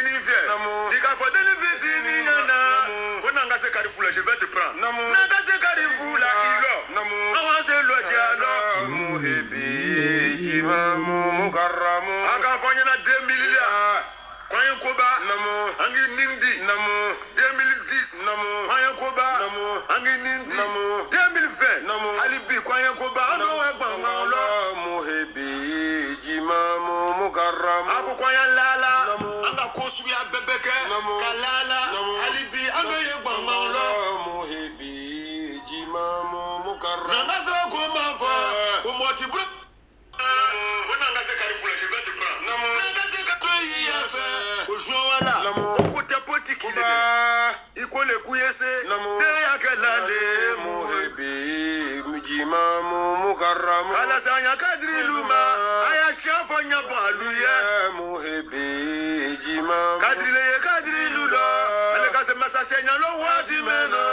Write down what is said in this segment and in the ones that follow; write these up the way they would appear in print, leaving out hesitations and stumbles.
Dinivie. Je vais te prendre. Nagase Karifula, Ilo. Avance le dialogue. Muhebi, Jimamu, Mukaramu. Akafanyana 2 milliards. Kwayen Koba, Angi Nindi, 2010, Kwayen Koba, Angi Nindi, 2020, Alibi, Kwayen Koba, Ano Muhebi, Jimamu, Mukaramu. Ako Kwayen Lala, Anga Kosuya Bebeke, Kalala, Alibi, Ano Yegbangalo, Muhebi, Jimamu, Mukaramu. Nangasa Komafa, Umotibru. Nangasa Karifula, je vais te prendre. Côté politique, il connaît Kouyese, Muhebi, Mjimamu, Mukaramu. Alasanya Kadri Luma, Ayasha Fonya Baluye, Muhebi, Jimamu. Kadri Lula, Alekase Massachena, le roi du Mena,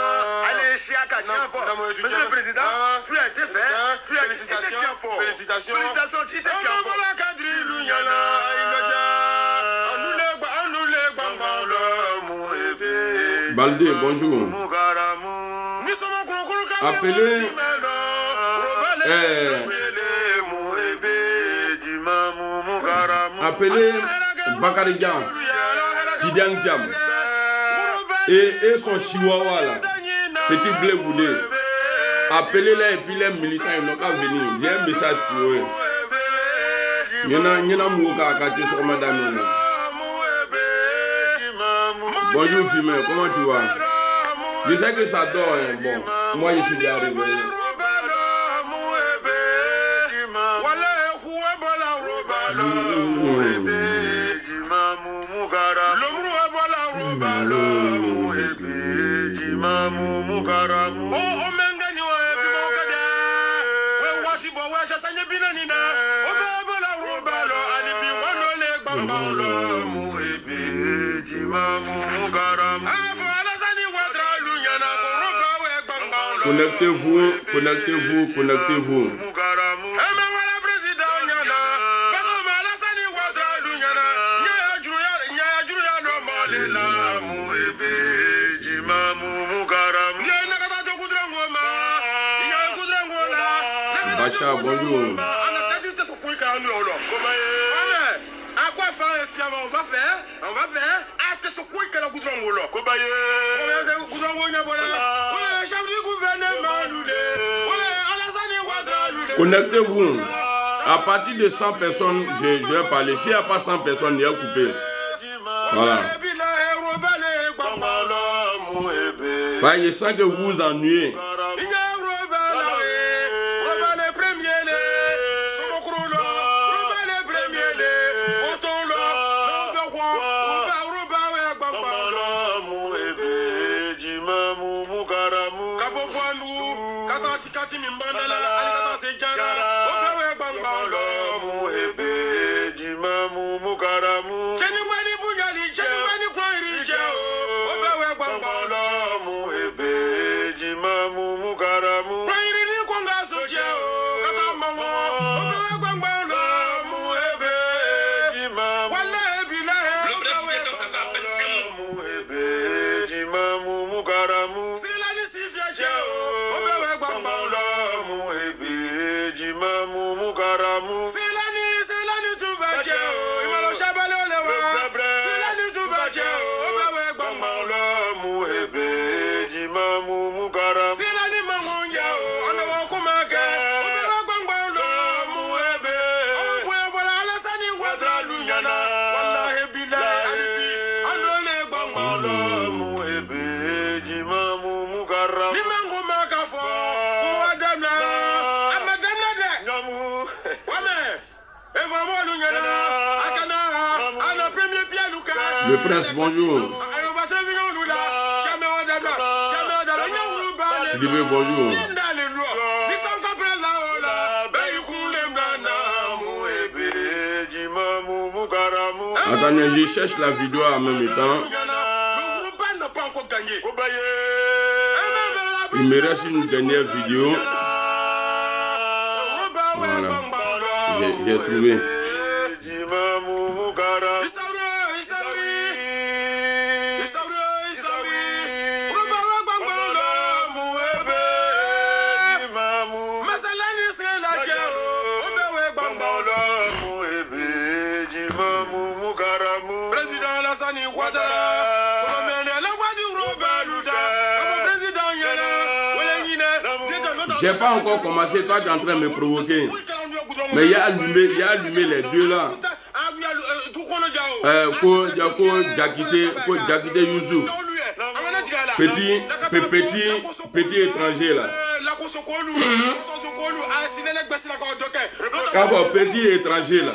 allez, Chiaka Tiafo. Monsieur le Président, tu as été fait, tu as été Tiafo. Félicitations, tu étais Tiafo. Kadri Lula, Baldé, bonjour. Appelez Bakari Diam, Tidiane Diam et son chihuahua là, petit blé boudé. Appelez-les et puis les militants ils n'ont qu'à venir. Il y a un message pour eux. Il y en a Mouka à Katé sur madame. Bonjour Fimé, comment tu vas? Je sais que ça dort, hein. Bon, moi je suis déjà arrivé. Connectez-vous, connectez-vous, connectez-vous. Bacha, bonjour. À quoi faire? On va faire. Connectez-vous. À partir de 100 personnes, je vais parler. S'il n'y a pas 100 personnes, il est coupé. Voilà. Je sens que vous vous ennuyez. Le prince, bonjour. Sidibé, bonjour. Attendez, je cherche la vidéo en même temps. Il me reste une dernière vidéo. Voilà. J'ai trouvé. Alassane Ouattara, j'ai pas encore commencé, toi tu es en train de me provoquer. Mais il y a allumé les deux là. Jakite Youssouf. Petit étranger là. Petit étranger là.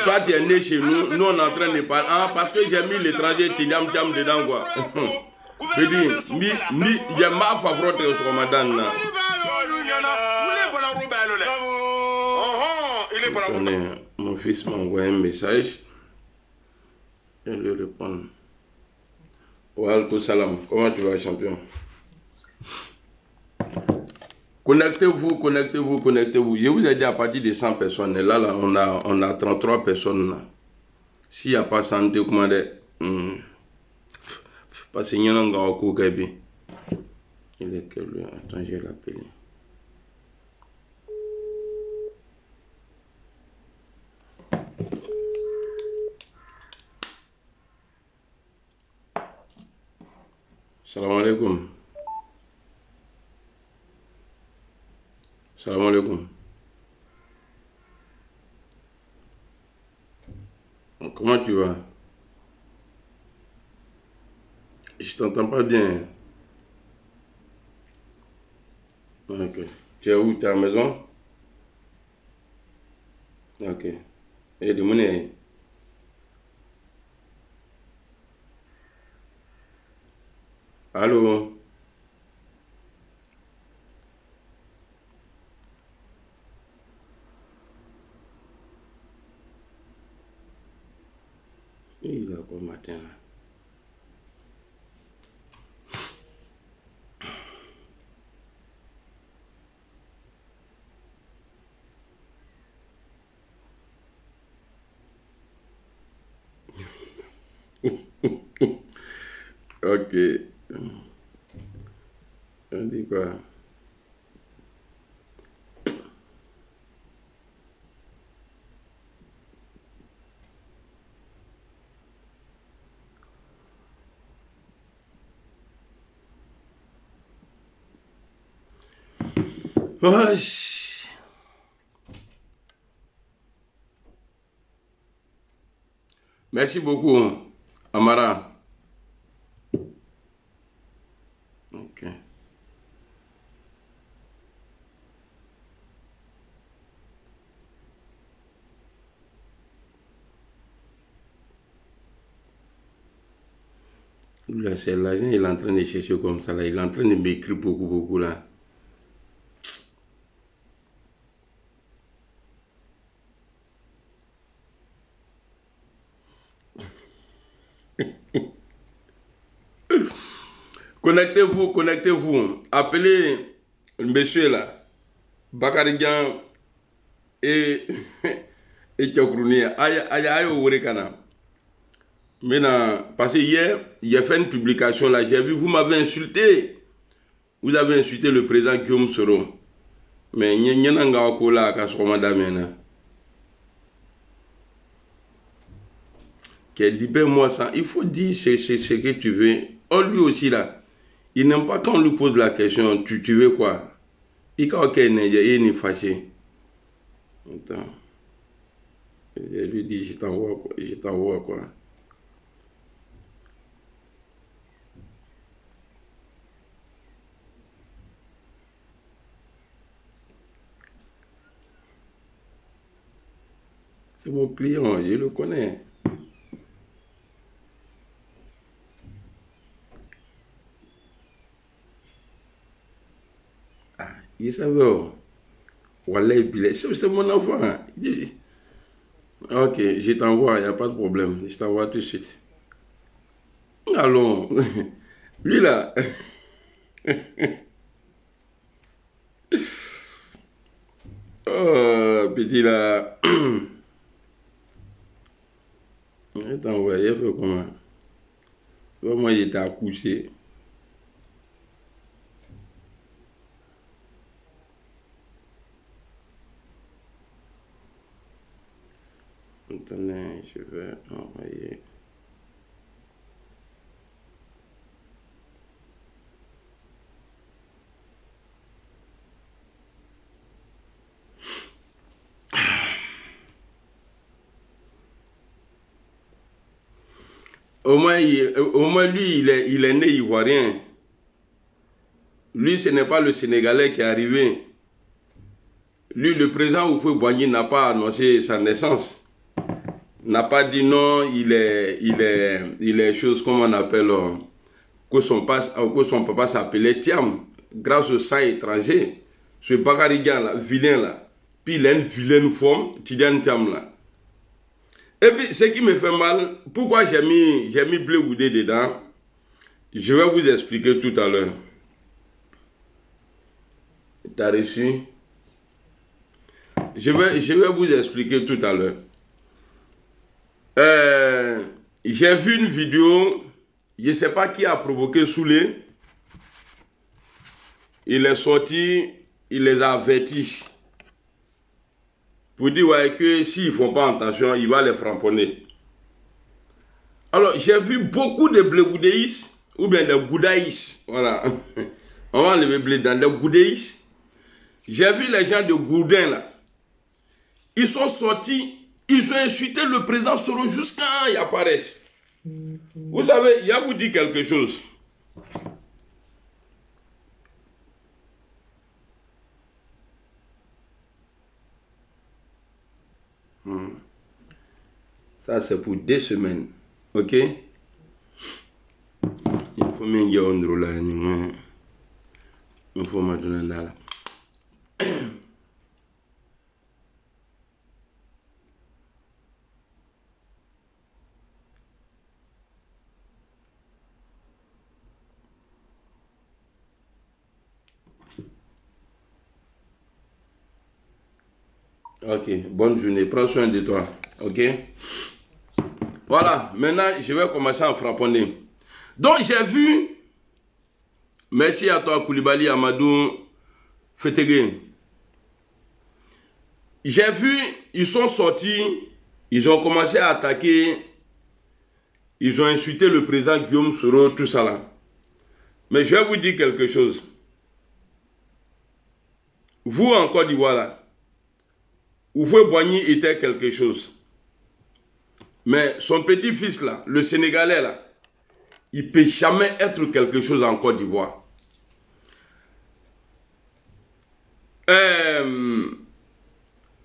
Toi tu es né chez nous, nous on est en train de parler. Ah, parce que j'ai mis l'étranger Tidam Tiam dedans quoi. Je dis, il y a ma favorite sur Ramadan là. Mon fils m'a envoyé un message. Je lui réponds. Walaikum salam. Comment tu vas, champion? Connectez-vous. Je vous ai dit à partir de 100 personnes. Et là, on a 33 personnes. S'il n'y a pas 100, comment dire? Parce qu'il y a un gars au Gabi. Il est que lui. Attends, je vais l'appeler. Salam alaikum. Salam alaikum. Comment tu vas? Je t'entends pas bien. Ok. Tu es où? Tu es à la maison? Ok. Et de monnaie? Allô? Il est quoi matin là? Ok. On dit quoi? Wesh. Merci beaucoup, Amara. Ok. Là, c'est l'agent, il est en train de chercher comme ça là. Il est en train de m'écrire beaucoup là. Connectez-vous. Appelez le monsieur là, Bakarigan et Tchokrouni. Aïe, Ourekana. Maintenant, parce que hier, j'ai fait une publication là, j'ai vu, vous m'avez insulté. Vous avez insulté le président Guillaume Soro. Mais il y a un gars qui a dit que libère-moi ça. Il faut dire ce que tu veux. Oh, lui aussi là, il n'aime pas quand on lui pose la question, tu veux quoi? Il est fâché. Attends. Je lui dis, je t'envoie quoi. C'est mon client, je le connais. Ah, il savait. Wallah, c'est mon enfant. Ok, je t'envoie, il n'y a pas de problème. Je t'envoie tout de suite. Allons. Lui là. Oh, petit là. Attends, ouais, il fait comment? Moi, il était accouché. Attendez, je vais envoyer. Au moins, lui, il est né ivoirien. Lui, ce n'est pas le Sénégalais qui est arrivé. Lui, le président Houphouët-Boigny n'a pas annoncé sa naissance. N'a pas dit non, il est chose, comment on appelle, que son papa s'appelait Thiam, grâce au sang étranger. Ce Bakarigan là, vilain là. Puis il a une vilaine forme, Tidiane Thiam là. Et puis, ce qui me fait mal, pourquoi j'ai mis Blé Goudé dedans, je vais vous expliquer tout à l'heure. T'as reçu? Je vais vous expliquer tout à l'heure. J'ai vu une vidéo, je ne sais pas qui a provoqué Soulé. Il est sorti, il les a avertis. Pour dire ouais, que s'ils ne font pas attention, il va les framponner. Alors, j'ai vu beaucoup de blé-goudéistes, ou bien des goudaïstes. Voilà. On va enlever blé dans les goudaïstes. J'ai vu les gens de Gourdin là. Ils sont sortis, ils ont insulté le président Soro jusqu'à il apparaisse. Vous savez, il y a vous dit quelque chose. Ça, c'est pour 2 semaines. Ok? Il faut m'en dire un drôle là. Il faut m'en là. Ok, bonne journée. Prends soin de toi. Ok? Voilà, maintenant, je vais commencer à frapponner. Donc, j'ai vu, merci à toi, Koulibaly Amadou Fetegé. J'ai vu, ils sont sortis, ils ont commencé à attaquer, ils ont insulté le président Guillaume Soro, tout ça là. Mais je vais vous dire quelque chose. Vous, en Côte d'Ivoire là, Houphouët-Boigny était quelque chose. Mais son petit-fils là, le Sénégalais là, il ne peut jamais être quelque chose en Côte d'Ivoire.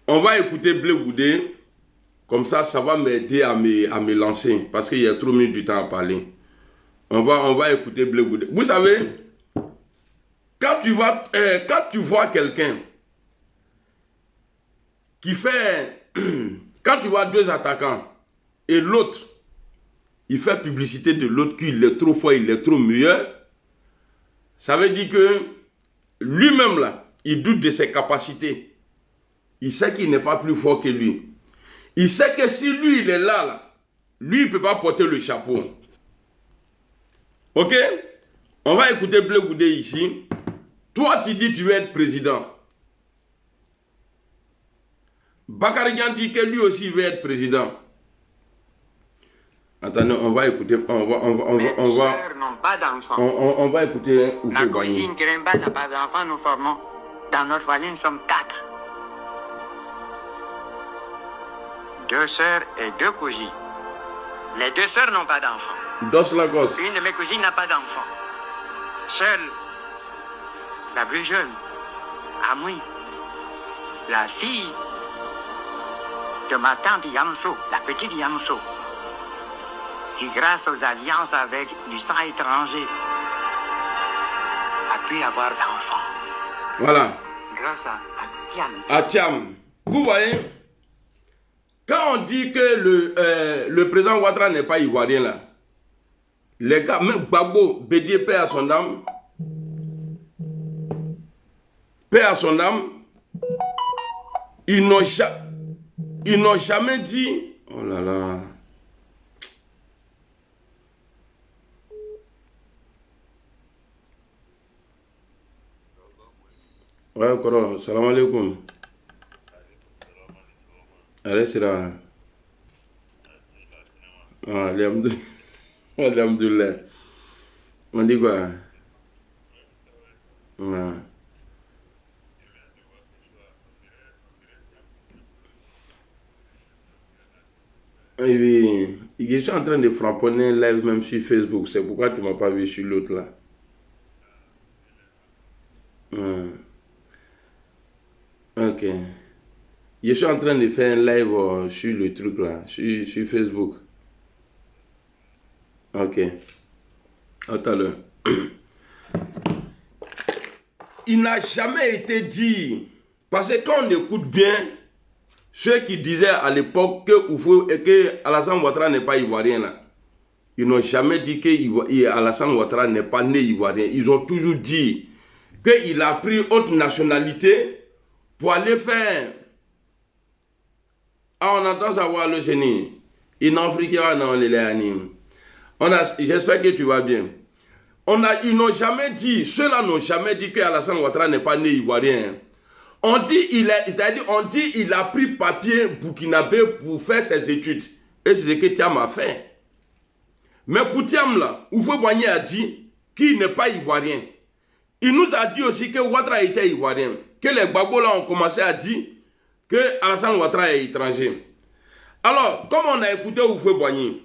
On va écouter Blé Goudé. Comme ça, ça va m'aider à me lancer. Parce qu'il y a trop mis du temps à parler. On va écouter Blé Goudé. Vous savez, quand tu vois quelqu'un qui fait... Quand tu vois 2 attaquants et l'autre, il fait publicité de l'autre qu'il est trop fort, il est trop meilleur, ça veut dire que lui-même là, il doute de ses capacités. Il sait qu'il n'est pas plus fort que lui. Il sait que si lui, il est là, lui, il ne peut pas porter le chapeau. Ok? On va écouter Blé Goudé ici. Toi, tu dis que tu veux être président. Bakarigan dit que lui aussi veut être président. Attendez, on va écouter. On va écouter. La cousine Grimba n'a pas d'enfant, nous formons. Dans notre famille, nous sommes 4. 2 sœurs et 2 cousines. Les 2 sœurs n'ont pas d'enfant. Une de mes cousines n'a pas d'enfant. Seule, la plus jeune, Amoui, la fille de ma tante Yamso, la petite Yamso, qui grâce aux alliances avec du sang étranger a pu avoir d'enfants. Voilà. Grâce à Thiam. À Thiam. Vous voyez, quand on dit que le président Ouattara n'est pas ivoirien là, les gars, même Gbagbo, Bédié, paix à son âme, ils n'ont jamais dit, oh là là. Ouais, Koro, salam alaikum. Allez, c'est là. Ah, alhamdoulilah. On dit quoi? Ah. Oui, je suis en train de frapponner live même sur Facebook. C'est pourquoi tu ne m'as pas vu sur l'autre là. Ok. Je suis en train de faire un live sur le truc là, sur Facebook. Ok. Attends-le. Il n'a jamais été dit, parce que quand on écoute bien, ceux qui disaient à l'époque que Alassane Ouattara n'est pas ivoirien là, ils n'ont jamais dit que Alassane Ouattara n'est pas né ivoirien. Ils ont toujours dit qu'il a pris autre nationalité pour aller faire. Ah, on entend savoir le génie. Il n'en africain non les j'espère que tu vas bien. Ils n'ont jamais dit, ceux-là n'ont jamais dit que Alassane Ouattara n'est pas né ivoirien. On dit il a pris papier burkinabé pour faire ses études. Et c'est ce que Thiam a fait. Mais pour Thiam là, Oufo Boigny a dit qu'il n'est pas ivoirien. Il nous a dit aussi que Ouattara était ivoirien. Que les Gbagbo là ont commencé à dire que Alassane Ouattara est étranger. Alors, comme on a écouté Oufo Boigny,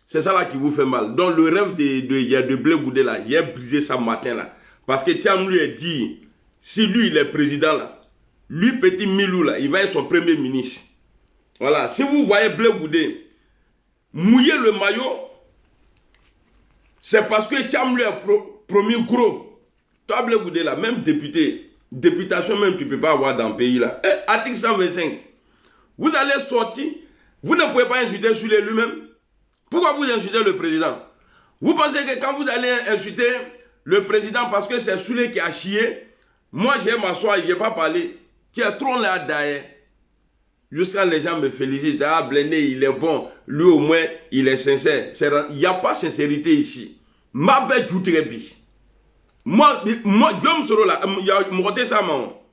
c'est ça là qui vous fait mal. Donc le rêve de Blé Goudé là, il a brisé ça matin là. Parce que Thiam lui a dit, si lui il est président là, lui petit Milou là, il va être son premier ministre. Voilà, si vous voyez Blé Goudé mouiller le maillot, c'est parce que Thiam lui a promis gros. Toi Blé Goudé là, même députation même tu ne peux pas avoir dans le pays là. Article 125. Vous allez sortir, vous ne pouvez pas insulter sur lui-même. Pourquoi vous insultez le président? Vous pensez que quand vous allez insulter le président parce que c'est Soulé qui a chié, moi je vais m'asseoir, je ne vais pas parler, qui est trop là derrière. Jusqu'à les gens me félicitent, ah Blendé il est bon, lui au moins il est sincère. Il n'y a pas de sincérité ici. Ma bête du trébi. Moi, Guillaume Soro là, il y a monté ça maman.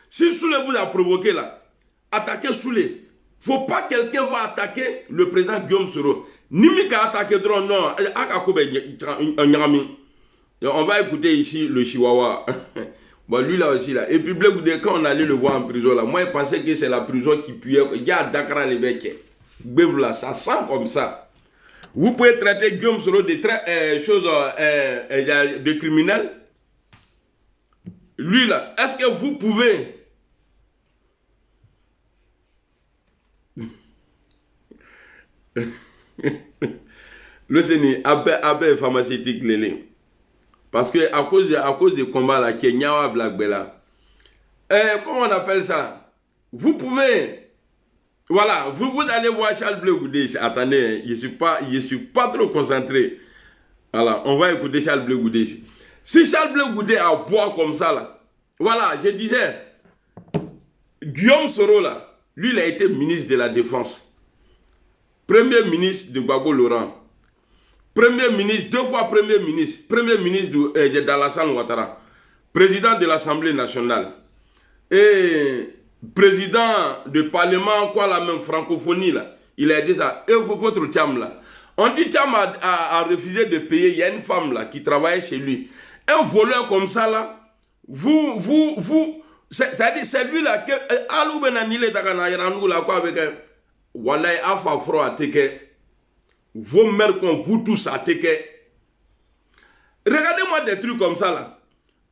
Si Soulé vous a provoqué là, attaquer Soulé. Faut pas quelqu'un va attaquer le président Guillaume Soro. Nimika attaquer drone non. On va écouter ici le Chihuahua. Bon lui là aussi là. Et puis Blé Goudé quand on allait le voir en prison là, moi je pensais que c'est la prison qui puait. Il y a Dakar les becs. Là, ça sent comme ça. Vous pouvez traiter Guillaume Soro de choses de criminel. Lui là, est-ce que vous pouvez le Séné, Abé pharmaceutique Lélé. Parce que à cause du combat là, Kenya Black Bella, comment on appelle ça? Vous pouvez, voilà, vous allez voir Charles Blé Goudé. Attendez, je suis pas trop concentré. Voilà, on va écouter Charles Blé Goudé. Si Charles Blé Goudé a boire comme ça là, voilà, je disais, Guillaume Soro là, lui il a été ministre de la Défense. Premier ministre de Gbagbo Laurent. Premier ministre, 2 fois premier ministre d'Alassane Ouattara. Président de l'Assemblée nationale. Et président du Parlement, quoi la même francophonie là. Il a dit ça. Et votre Thiam là. On dit Thiam a refusé de payer. Il y a une femme là qui travaillait chez lui. Un voleur comme ça là. C'est-à-dire c'est lui là que Alou Benanile Takanayanou là quoi avec Walay Afa Fro à Teke. Vos mères qu'on vous tous à Teke. Regardez-moi des trucs comme ça là.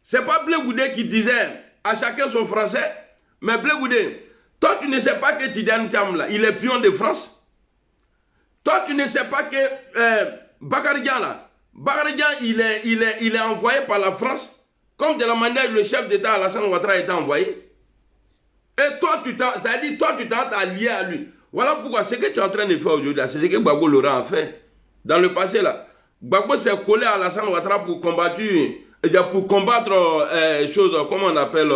C'est pas Blé Goudé qui disait à chacun son français. Mais Blé Goudé, toi tu ne sais pas que Tidiane Thiam là, il est pion de France. Toi tu ne sais pas que Bakary Dian là, Bakary Dian il est envoyé par la France. Comme de la manière que le chef d'État Alassane Ouattara est envoyé. Et toi tu t'es allié à lui. Voilà pourquoi ce que tu es en train de faire aujourd'hui, c'est ce que Gbagbo Laurent a fait. Dans le passé là, Gbagbo s'est collé à Alassane Ouattara pour combattre comment on appelle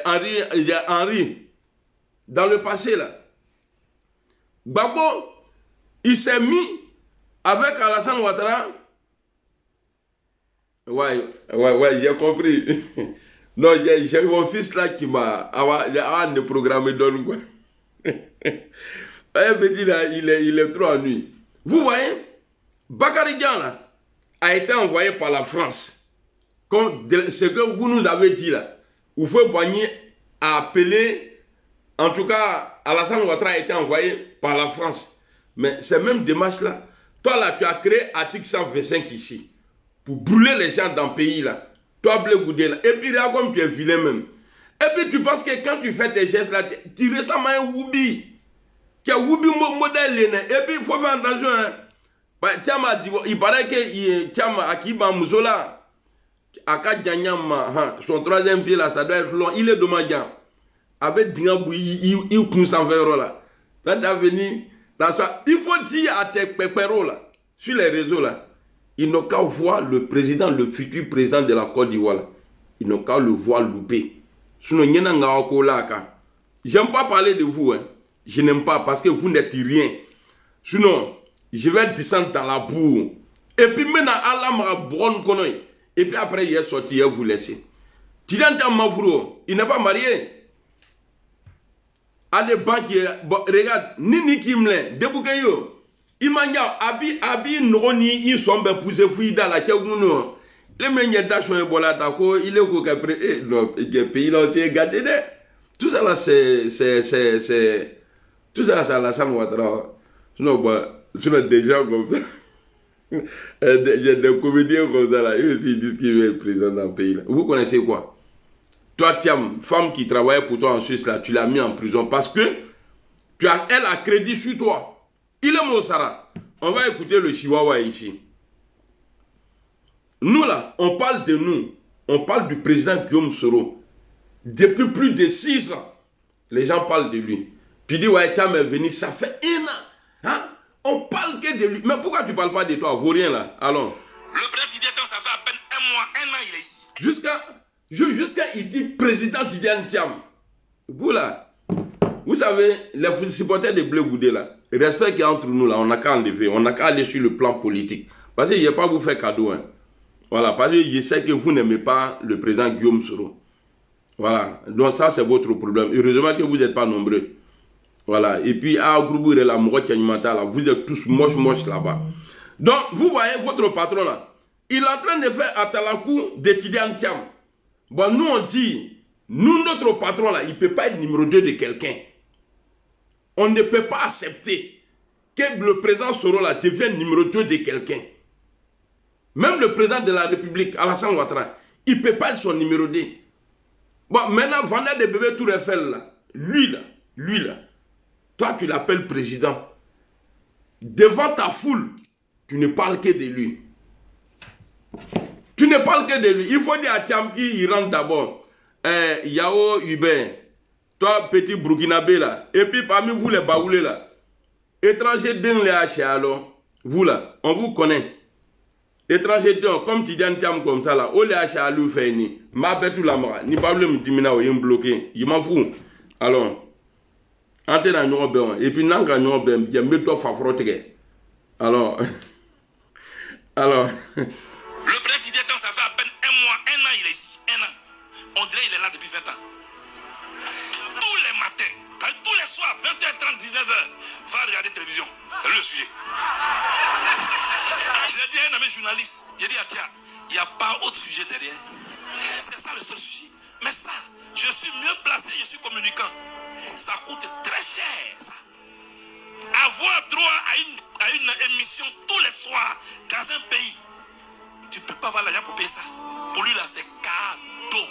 Henri. Dans le passé là, Gbagbo, il s'est mis avec Alassane Ouattara. Ouais, j'ai compris. Non, j'ai mon fils là qui m'a ne programmé donne quoi. Il est trop ennuyé. Vous voyez, Bakary Dian là a été envoyé par la France. Ce que vous nous avez dit là, Houphouët Boigny a appelé, en tout cas, Alassane Ouattara a été envoyé par la France. Mais ces mêmes démarches là, toi là, tu as créé article 125 ici, pour brûler les gens dans le pays là. Toi, Blé Goudé là. Et puis, regarde comme tu es vilain même. Et puis, tu penses que quand tu fais tes gestes là, tu ressembles à un Woubi. Tu as Woubi modèle. Et puis, il faut faire attention. Hein. Il paraît que Tiama Akiba Mouzola, Aka Djanyama, son troisième pied là, ça doit être long. Il est demandant. Avec Dingabou, il coûte 120 € là. Ça doit venir. Il faut dire à tes pépéros là, sur les réseaux là. Ils n'ont qu'à voir le président, le futur président de la Côte d'Ivoire. Ils n'ont qu'à le voir louper. Sinon, j'aime pas parler de vous. Hein. Je n'aime pas parce que vous n'êtes rien. Sinon, je vais descendre dans la boue. Et puis maintenant, Allah m'a bonne connerie. Et puis après, il est sorti, il vous laisser. Tidiane Mavro, il n'est pas marié. À des banques, regarde, Nini Kimlen, Deboukayo. Imanya abi noni ils sont bien poussés fouiller dans la kegouno les meilleurs d'achon et bola tako il est au capre et non le pays là c'est gâté de tout ça là c'est tout ça c'est Alassane Ouattara sinon bah sinon des gens comme ça des comédiens comme ça là ils aussi disent qu'il est président dans le pays là. Vous connaissez quoi? Toi Thiam, femme qui travaillait pour toi en Suisse là, tu l'as mis en prison parce que elle a crédit sur toi. Il est Moussara. On va écouter le Chihuahua ici. Nous là, on parle de nous. On parle du président Guillaume Soro. Depuis plus de 6 ans, les gens parlent de lui. Tu dis, ouais, Tam est venu, ça fait 1 an. Hein? On parle que de lui. Mais pourquoi tu ne parles pas de toi? Vaurien là. Allons. Le président Tidiane, ça fait à peine 1 mois, 1 an, il est ici. Jusqu'à il dit président Tidiane Thiam. Vous là, vous savez, les supporters de Blé Goudé là, le respect qu'il y a entre nous là, on n'a qu'à enlever, on n'a qu'à aller sur le plan politique. Parce que je ne vais pas vous faire cadeau. Hein. Voilà, parce que je sais que vous n'aimez pas le président Guillaume Soro. Voilà, donc ça c'est votre problème. Heureusement que vous n'êtes pas nombreux. Voilà, et puis à Groupe la vous êtes tous moches là-bas. Donc, vous voyez votre patron là, il est en train de faire Atalakou de Tidiane Thiam. Bon, nous on dit, notre patron là, il ne peut pas être numéro 2 de quelqu'un. On ne peut pas accepter que le président Soro là devienne numéro 2 de quelqu'un. Même le président de la République, Alassane Ouattara, il ne peut pas être son numéro 2. Bon, maintenant, vendeur de bébé Tour Eiffel là, lui là, toi tu l'appelles président. Devant ta foule, tu ne parles que de lui. Tu ne parles que de lui. Il faut dire à Thiam qu'il rentre d'abord. Yao Hubert, toi petit Burkinabé là, et puis parmi vous les baoulés là, étrangers d'un les haché alors, vous là, on vous connaît. Étrangers d'un, comme Tidiane Thiam comme ça là, on les haché à lui faire ni, ma bête ou la mort, ni pas me dimina ou il bloqué, il m'en fout. Alors, entre dans nos bains, et puis n'en gagnons bain, il y a mieux toi fafroté. Alors. Le président Tidiane, ça fait à peine 1 mois, 1 an, il est ici. 1 an. On dirait qu'il est là depuis 20 ans. Tous les matins, tous les soirs, 20h30, 19h, va regarder télévision. C'est lui le sujet. J'ai dit à un ami journaliste, j'ai dit à Tia, il n'y a pas autre sujet derrière. C'est ça le seul sujet. Mais ça, je suis mieux placé, je suis communicant. Ça coûte très cher, ça. Avoir droit à une émission tous les soirs dans un pays, tu ne peux pas avoir l'argent pour payer ça. Pour lui là, c'est cadeau.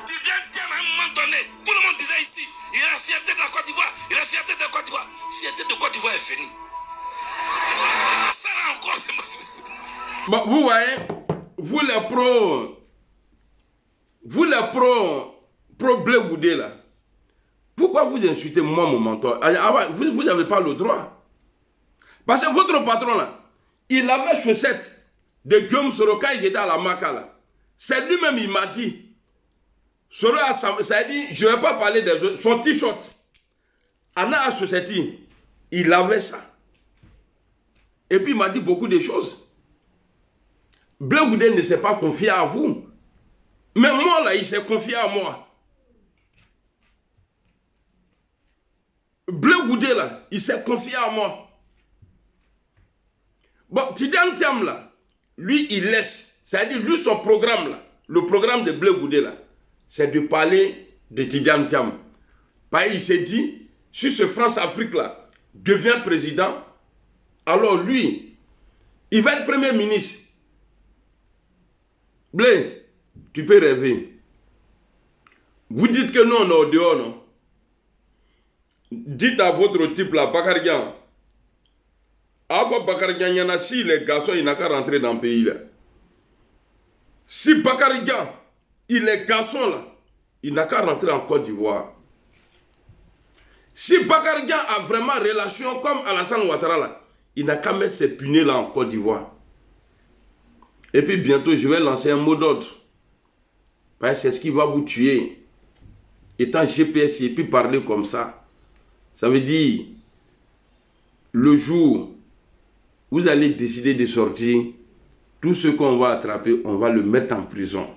Tidiane Thiam, à un moment donné, tout le monde disait ici, il a la fierté de la Côte d'Ivoire, il a la fierté de la Côte d'Ivoire. Fierté de Côte d'Ivoire est venue. Ça là encore, c'est moi. Bon, vous voyez, vous les pro Blé Goudé là, pourquoi vous insultez moi mon mentor? Vous n'avez pas le droit. Parce que votre patron là, il avait chaussettes de Guillaume Soro quand il était à la Maca là. C'est lui-même, il m'a dit. Soro ça a dit, je ne vais pas parler des autres. Son t-shirt, Anna a chaussette, il avait ça. Et puis il m'a dit beaucoup de choses. Blé Goudé ne s'est pas confié à vous. Mais moi, là, il s'est confié à moi. Bleu Goudé, là, il s'est confié à moi. Bon, Tidiane Thiam, là, lui, il laisse. C'est-à-dire, lui, son programme, là, le programme de Bleu Goudé, là, c'est de parler de Tidiane Thiam. Il s'est dit, si ce France-Afrique, là, devient président, alors lui, il va être premier ministre. Blé, tu peux rêver. Vous dites que nous, on est au dehors, non? Dites à votre type là, Bakarian. Avant Bakarian, il y en a si les garçons, il n'a qu'à rentrer dans le pays là. Si Bakarian, il est garçon là, il n'a qu'à rentrer en Côte d'Ivoire. Si Bakarian a vraiment relation comme Alassane Ouattara là, il n'a qu'à mettre ses punais là en Côte d'Ivoire. Et puis bientôt, je vais lancer un mot d'ordre. C'est ce qui va vous tuer. Étant GPS et puis parler comme ça. Ça veut dire, le jour où vous allez décider de sortir, tout ce qu'on va attraper, on va le mettre en prison.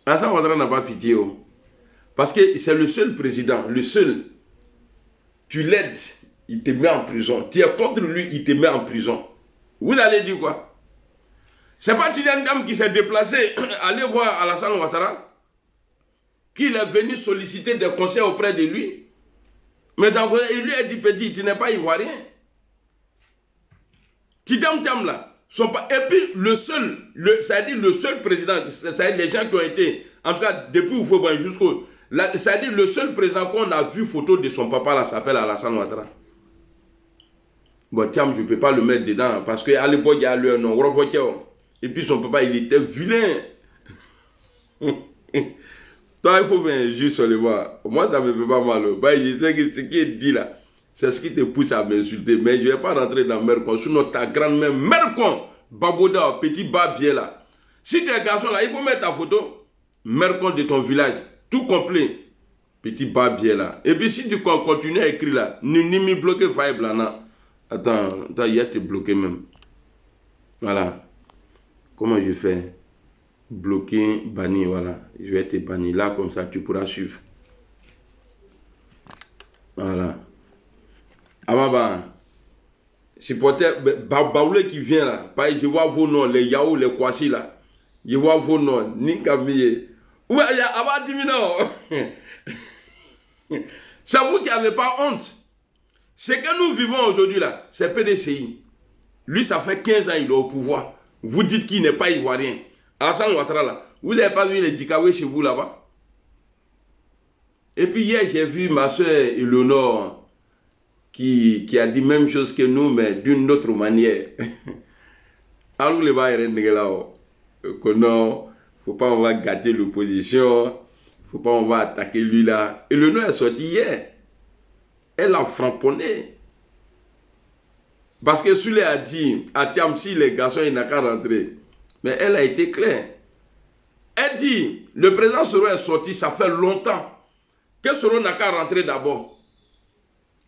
Alassane Ouattara n'a pas pitié. Oh. Parce que c'est le seul président, le seul. Tu l'aides, il te met en prison. Tu es contre lui, il te met en prison. Vous allez dire quoi? C'est pas Tidiane Thiam qui s'est déplacé, aller voir Alassane Ouattara, qu'il est venu solliciter des conseils auprès de lui. Mais il lui a dit, petit, tu n'es pas ivoirien. Tidiane Thiam là, et puis le seul, c'est-à-dire le seul président, c'est-à-dire les gens qui ont été, en tout cas depuis Oufouban jusqu'au, c'est-à-dire le seul président qu'on a vu photo de son papa là s'appelle Alassane Ouattara. Bon, Thiam, je ne peux pas le mettre dedans parce qu'à l'époque, il y a le nom, et puis son papa, il était vilain. Toi, il faut venir juste sur le voir. Moi, ça ne me fait pas mal. Je sais que ce qui est dit là, c'est ce qui te pousse à m'insulter. Mais je ne vais pas rentrer dans Mercon. Sinon, ta grand-mère, Mercon, Baboda, petit babier là. Si tu es garçon là, il faut mettre ta photo. Mercon de ton village, tout complet. Petit babier là. Et puis si tu continues à écrire là, ni me bloquer, faille blana. Attends, il y a te bloqué même. Voilà. Comment je fais? Bloquer, bannir, voilà. Je vais te bannir là, comme ça tu pourras suivre. Voilà. Amaba, supporter, Baoulé qui vient là, je vois vos noms, les Yahoo, les Kwasi là. Je vois vos noms, Ninkamiye. Ouais, il y a Abba Dimino. C'est vous qui n'avez pas honte. Ce que nous vivons aujourd'hui là, c'est PDCI. Lui, ça fait 15 ans qu'il est au pouvoir. Vous dites qu'il n'est pas ivoirien. Alassane Ouattara là, vous n'avez pas vu les Dikawé chez vous là-bas? Et puis hier, j'ai vu ma soeur Eleonore qui a dit même chose que nous, mais d'une autre manière. Alors, les va que non, faut pas on va gâter l'opposition, faut pas on va attaquer lui là. Eleonore est sortie hier. Elle a framponné. Parce que Souley a dit à Thiam, si les garçons, il n'a qu'à rentrer. Mais elle a été claire. Elle dit, le président Soro est sorti, ça fait longtemps. Que Soro n'a qu'à rentrer d'abord.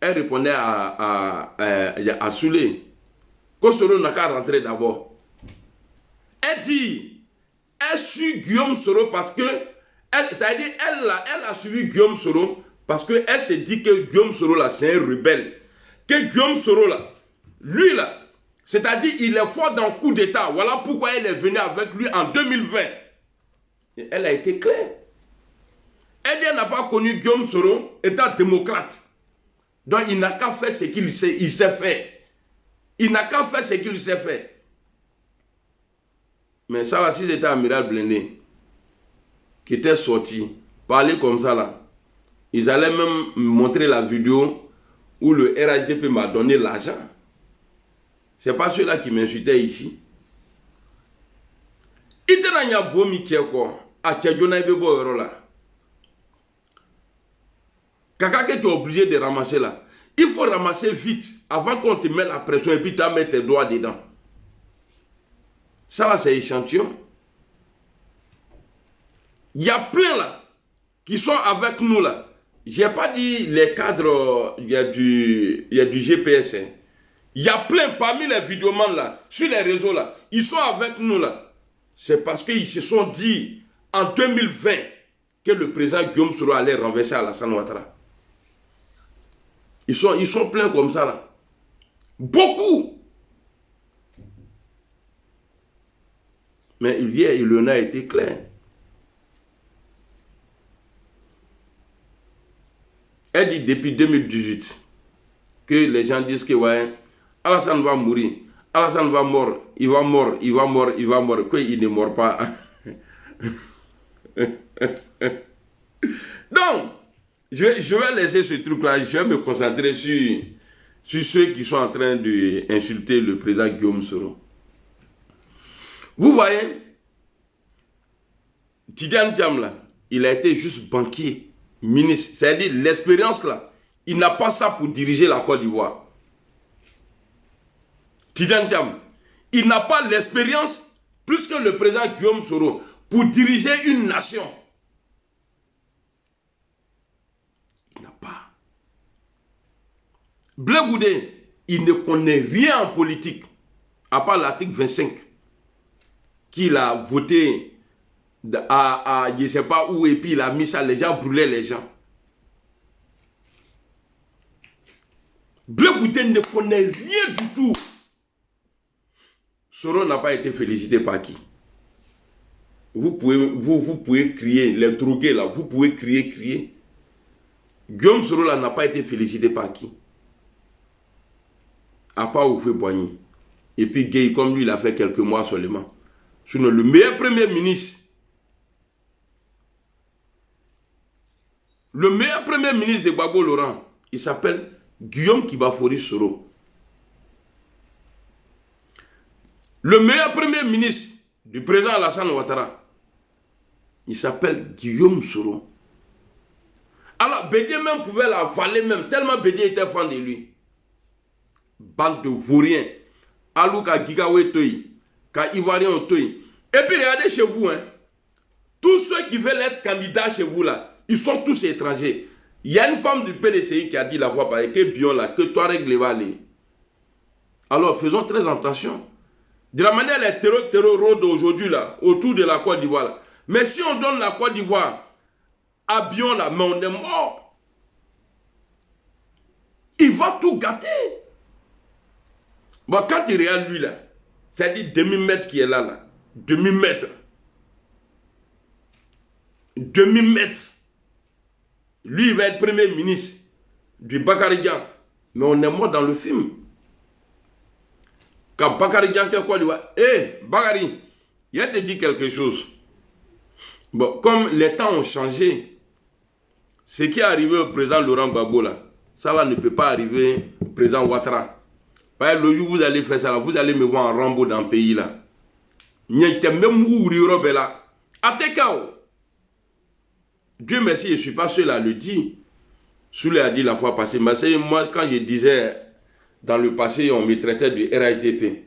Elle répondait à Souley, que Soro n'a qu'à rentrer d'abord. Elle dit, elle suit Guillaume Soro parce que, c'est-à-dire, elle a suivi Guillaume Soro parce qu'elle s'est dit que Guillaume Soro là, c'est un rebelle. Que Guillaume Soro là, lui là, c'est-à-dire il est fort dans le coup d'État. Voilà pourquoi elle est venue avec lui en 2020. Et elle a été claire. Elle n'a pas connu Guillaume Soro étant démocrate. Donc il n'a qu'à faire ce qu'il sait faire. Il n'a qu'à faire ce qu'il sait faire. Mais ça là, si c'était Amiral Blindé qui était sorti, parler comme ça là, ils allaient même montrer la vidéo où le RHDP m'a donné l'argent. Ce n'est pas ceux-là qui m'insultaient ici. Il était dans un beau métier quoi. À Tchadjona, il y là. Kaka que tu es obligé de ramasser là. Il faut ramasser vite avant qu'on te mette la pression et puis tu mets tes doigts dedans. Ça là, c'est échantillon. Il y a plein là qui sont avec nous là. Je n'ai pas dit les cadres, il y a du GPS. Hein. Il y a plein parmi les vidéomans là, sur les réseaux là. Ils sont avec nous là. c'est parce qu'ils se sont dit en 2020 que le président Guillaume Soro allait renverser Alassane Ouattara. Ils sont pleins comme ça là. Beaucoup. Mais hier, il en a été clair. Elle dit depuis 2018 que les gens disent que ouais, Alassane va mourir. Alassane va mort, il va mort, il va mort, il va mort. Quoi, il ne mord pas. Donc, je vais laisser ce truc-là. Je vais me concentrer sur ceux qui sont en train d'insulter le président Guillaume Soro. Vous voyez, Tidjane Thiam là, il a été juste banquier, ministre. C'est-à-dire l'expérience là, il n'a pas ça pour diriger la Côte d'Ivoire. Tidjane Thiam, il n'a pas l'expérience plus que le président Guillaume Soro pour diriger une nation. Il n'a pas. Blé Goudé, il ne connaît rien en politique, à part l'article 25, qu'il a voté à je ne sais pas où, et puis il a mis ça, les gens brûlaient les gens. Blé Goudé ne connaît rien du tout. Soro n'a pas été félicité par qui? Vous pouvez crier, les drogués là, vous pouvez crier. Guillaume Soro là n'a pas été félicité par qui? À part Oufé Boigny. Et puis Gueye, comme lui, il a fait quelques mois seulement. Sinon, le meilleur premier ministre, de Gbagbo Laurent, il s'appelle Guillaume Kibafori Soro. Le meilleur premier ministre du président Alassane Ouattara, il s'appelle Guillaume Soro. Alors, Bédié même pouvait l'avaler même, tellement Bédié était fan de lui. Bande de vauriens. Alouka Gigawe Toyi, Ka Ivoirien Toyi. Et puis regardez chez vous, hein, tous ceux qui veulent être candidats chez vous là, ils sont tous étrangers. Il y a une femme du PDCI qui a dit la fois pareille, que Bion là, que Touareg les va aller. Alors faisons très attention. De la manière les terror rôdent aujourd'hui là, autour de la Côte d'Ivoire là. Mais si on donne la Côte d'Ivoire à Bion là, mais on est mort. Il va tout gâter. Bon, quand il regarde lui là, c'est-à-dire demi-mètre qui est là. Demi-mètre. Lui, il va être premier ministre du Bakary Dian. Mais on est mort dans le film. Quand Bakary Dian, quoi, il va... Bakary, il a te dit quelque chose. Bon, comme les temps ont changé, ce qui est arrivé au président Laurent Gbagbo là, ça là ne peut pas arriver au président Ouattara. Le jour où vous allez faire ça, là, vous allez me voir en Rambo dans le pays là. Dieu merci, je ne suis pas seul à le dire. Soulé a dit la fois passée. Moi, quand je disais dans le passé, on me traitait de RHDP.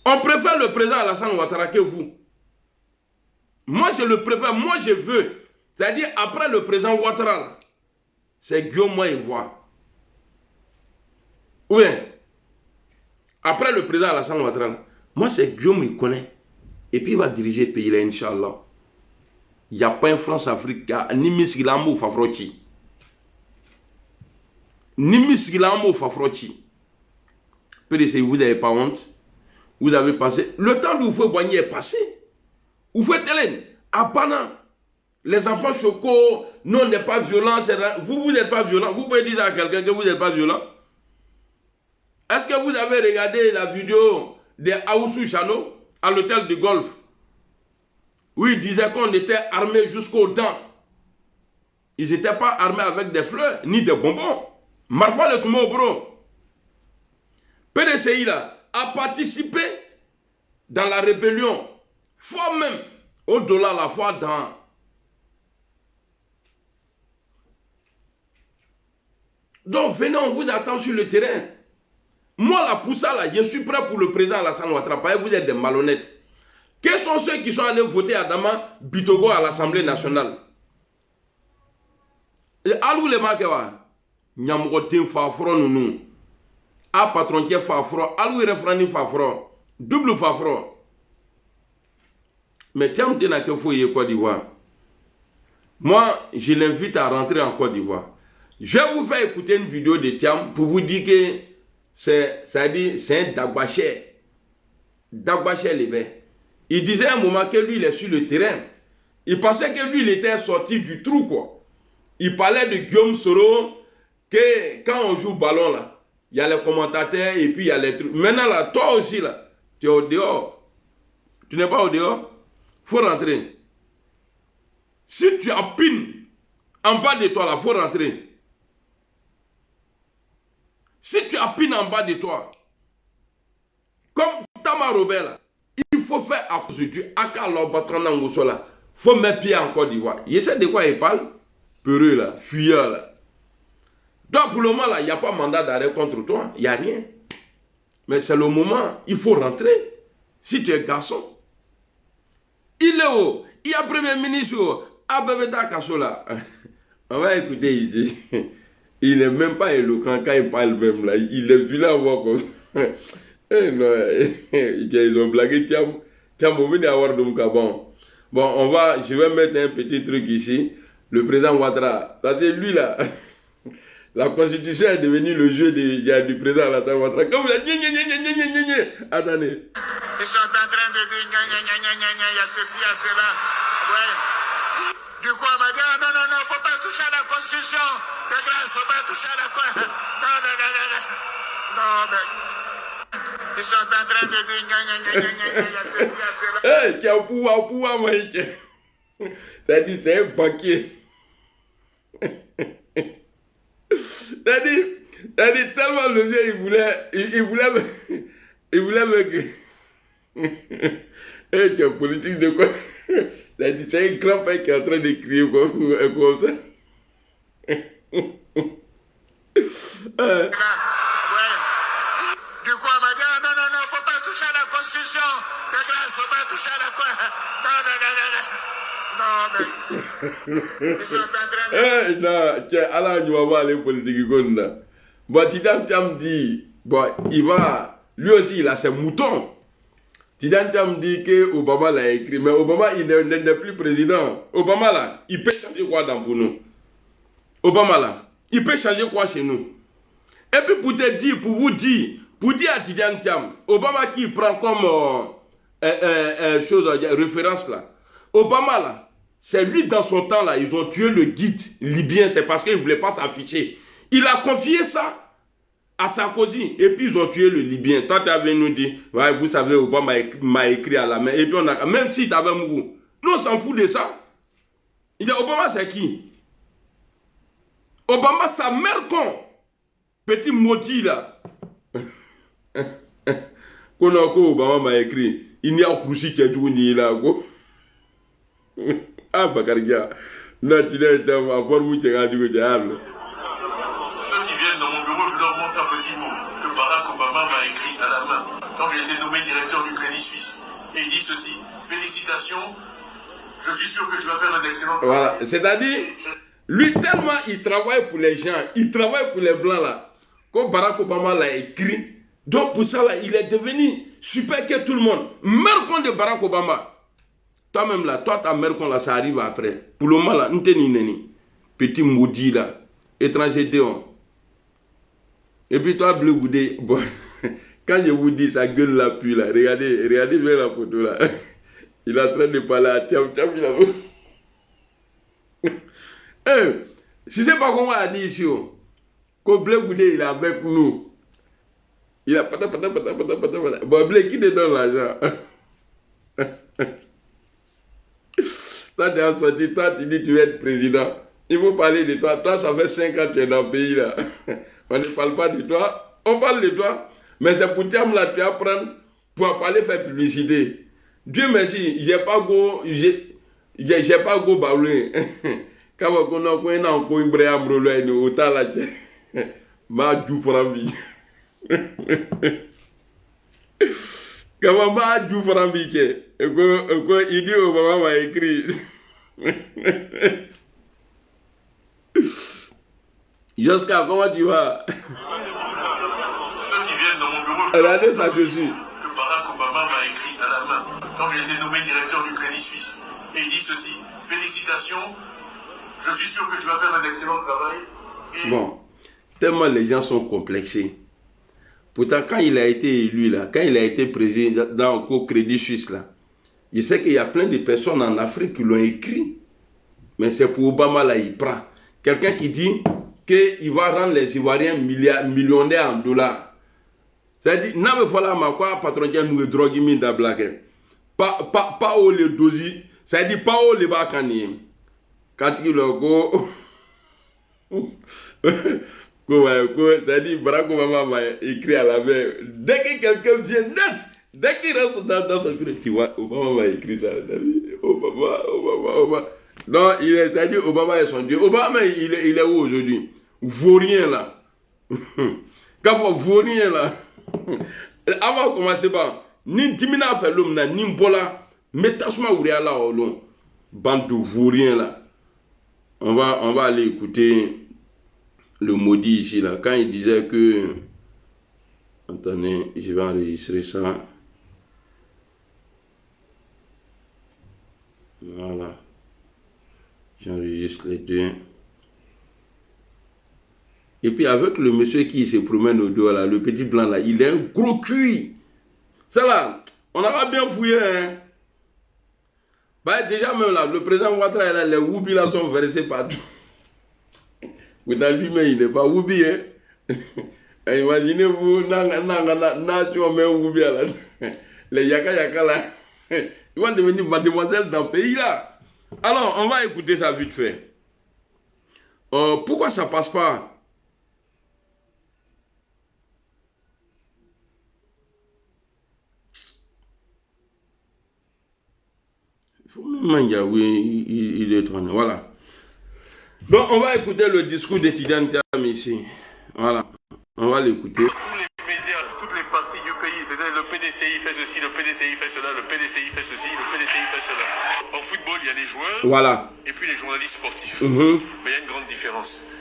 On préfère le président Alassane Ouattara que vous. Moi, je le préfère. Moi, je veux. C'est-à-dire, après le président Ouattara, c'est Guillaume Moïvoire. Oui. Après le président Alassane Ouattara, moi, c'est Guillaume, il connaît. Et puis, il va diriger le pays là, Inch'Allah. Il n'y a pas une France-Afrique, ni Miskilamo Fafrochi. Ni Miskilamo Fafrochi. PDC, vous n'avez pas honte. Vous avez passé. Le temps d'où vous Boigny est passé. Où vous Hélène, à Pana. Les enfants choco, non, on n'est pas violent. Vous n'êtes pas violent. Vous pouvez dire à quelqu'un que vous n'êtes pas violent. Est-ce que vous avez regardé la vidéo de Aoussou Chano à l'hôtel de golf? Oui, ils disaient qu'on était armés jusqu'aux dents. Ils n'étaient pas armés avec des fleurs, ni des bonbons. Marfa le Toumo Bro. PDCI là, a participé dans la rébellion. Fois même, au-delà la fois dans... Donc venez, on vous attend sur le terrain. Moi là, pour ça là, je suis prêt pour le président Alassane Ouattara. Vous êtes des malhonnêtes. Quels sont ceux qui sont allés voter Adama Bitogo à l'Assemblée nationale? Alou les makewa. Nyamogotin fafro nounou. A patron qui fafro. Alou refrani fafro. Double fafro. Mais Thiam Tena qu'il faut y Côte d'Ivoire. Moi, je l'invite à rentrer en Côte d'Ivoire. Je vais vous faire écouter une vidéo de Thiam pour vous dire que c'est un Dagbaché. Dagbaché Libé. Il disait à un moment que lui, il est sur le terrain. Il pensait que lui, il était sorti du trou, quoi. Il parlait de Guillaume Soro, que quand on joue au ballon, là, il y a les commentateurs et puis il y a les trucs. Maintenant, là, toi aussi, là, tu es au dehors. Tu n'es pas au dehors. Il faut rentrer. Si tu appines en bas de toi, là, il faut rentrer. Si tu appines en bas de toi, comme Tama Robert, là, il faut faire à cause du Akalobatrana Moussola. Il faut mettre pied en Côte d'Ivoire. Il sait de quoi il parle? Peureux, là, fuyeur, là. Donc, pour le moment, là, il n'y a pas mandat d'arrêt contre toi. Il n'y a rien. Mais c'est le moment. Il faut rentrer. Si tu es garçon. Il est où? Il y a Premier ministre. Abebeta Kassola. On va écouter ici. Il n'est même pas éloquent quand il parle même là. Il est vilain à voir comme ça. Ils ont blagué. Tiens, vous venez avoir donc bon. Bon, je vais mettre un petit truc ici. Le président Ouattara. Parce que lui là, la constitution est devenue le jeu du président Alassane Ouattara. Comme il a dit, attendez. Ils sont en train de dire, il y a ceci, il y a cela. Ouais. Du coup, on m'a dit, non, il ne faut pas toucher à la constitution. De grâce, il ne faut pas toucher à la constitution. Non, mais... Ils sont en train de dire, il y a ceci, il y a cela. Qui a au pouvoir, moi. C'est-à-dire, c'est un banquier. C'est-à-dire, tellement le vieux, il voulait me... Et tu es politique de quoi? C'est un grand père qui est en train de crier comme ça. Ouais. Du coup, on m'a dit, non, il ne faut pas toucher à la constitution. De grâce, il ne faut pas toucher à la constitution. Non, mais... Ils sont en train de... Non, tiens, alors tu vas voir les politiques comme ça. Bon, Tidan dit, bon, il va... Lui aussi, il a ses moutons. Tidan dit que Obama l'a écrit, mais Obama, il n'est plus président. Obama, là, il peut changer quoi pour nous? Obama, là, il peut changer quoi chez nous? Et puis, pour vous dire à Tidan Thiam, Obama qui prend comme référence, là, Obama, là, c'est lui, dans son temps, là, ils ont tué le guide libyen, c'est parce qu'il ne voulait pas s'afficher. Il a confié ça à Sarkozy, et puis ils ont tué le Libyen. Toi, tu avais nous dit, ouais, vous savez, Obama m'a écrit à la main, et puis on a, même si tu avais mouru, nous on s'en fout de ça. Il dit, Obama c'est qui? Obama, sa mère con, petit maudit là. Qu'on a quoi, Obama m'a écrit, il n'y a pas de tout ni là, quoi. Ah, Bakargia, non, tu n'es pas à voir où tu es du diable. Écrit à la main quand j'ai été nommé directeur du Crédit Suisse. Et il dit ceci: félicitations, je suis sûr que tu vas faire un excellent travail. Voilà, c'est-à-dire, lui tellement il travaille pour les gens, il travaille pour les blancs là, quand Barack Obama l'a écrit, donc pour ça là, il est devenu super que tout le monde. Mère con de Barack Obama. Toi-même là, toi ta mère con là, ça arrive après. Pour le moment là, n'teni, petit maudit là, étranger déon. Et puis toi, Bleu Goudé, bon, quand je vous dis sa gueule là, puis là, regardez bien la photo là. Il est en train de parler à Thiam, il a... Si c'est pas comment on a dit ici, quand Bleu Goudé il est avec nous, il a bon, Bleu, qui te donne l'argent? Toi, tu as sorti, toi, tu dis tu veux être président. Il faut parler de toi. Toi, ça fait 5 ans que tu es dans le pays là. On ne parle pas de toi, on parle de toi, mais c'est pour Thiam là, tu vas prendre pour aller faire publicité. Dieu merci, j'ai pas go baloué. Quand on a un encore une brève ambroloie, nous autant là, ma du frambi. Comment ma du frambi que, il dit Obama m'a écrit. Jusqu'à comment tu vas? Ceux qui viennent dans mon bureau, regardez ça, je suis. que Barack Obama m'a écrit à la main quand j'ai été nommé directeur du Crédit Suisse. Et il dit ceci, félicitations, je suis sûr que tu vas faire un excellent travail. Et... Bon, tellement les gens sont complexés. Pourtant, quand il a été élu, là, quand il a été président au Crédit Suisse, là, je sais qu'il y a plein de personnes en Afrique qui l'ont écrit. Mais c'est pour Obama, là, il prend. Quelqu'un qui dit qu'il va rendre les Ivoiriens millionnaires en dollars. C'est-à-dire, non, mais voilà, ma quoi, patron, nous drogue, minda blague. Pas au le dosi, c'est-à-dire, pas au le bakani. Quand il le go. C'est-à-dire, Barack Obama va écrire à la main. Dès que quelqu'un vient net, dès qu'il reste dans son bureau, tu vois, Obama va écrire ça. Obama. Non, c'est-à-dire, Obama est son Dieu. Obama, il est où aujourd'hui? Vaurien là. Quand vous vaurien là. Avant de commencer, ni Dimina fait l'homme, ni Mbola, mais Tasma Ouria là, bande de vauriens là. On va aller écouter le maudit ici là. Quand il disait que. Attendez, je vais enregistrer ça. Voilà. J'enregistre les deux. Et puis avec le monsieur qui se promène au dos là, le petit blanc là, il est un gros cul. Ça là, on a bien fouillé. Hein? Bah, déjà même là, le président Ouattara là, les Woubi là sont versés partout. Dans lui-même, il n'est pas Woubi. Hein? Imaginez-vous, nation même Woubi là. Les Yaka là, ils vont devenir mademoiselles dans le pays là. Alors, on va écouter ça vite fait. Pourquoi ça passe pas? Il faut même dire, oui, il est tourné. Voilà. Donc, on va écouter le discours d'étudiant ici. Voilà. On va l'écouter. Tous les médias, toutes les parties du pays, c'est-à-dire le PDCI fait ceci, le PDCI fait cela, le PDCI fait ceci, le PDCI fait cela. En football, il y a les joueurs voilà. Et puis les journalistes sportifs. Mais il y a une grande différence.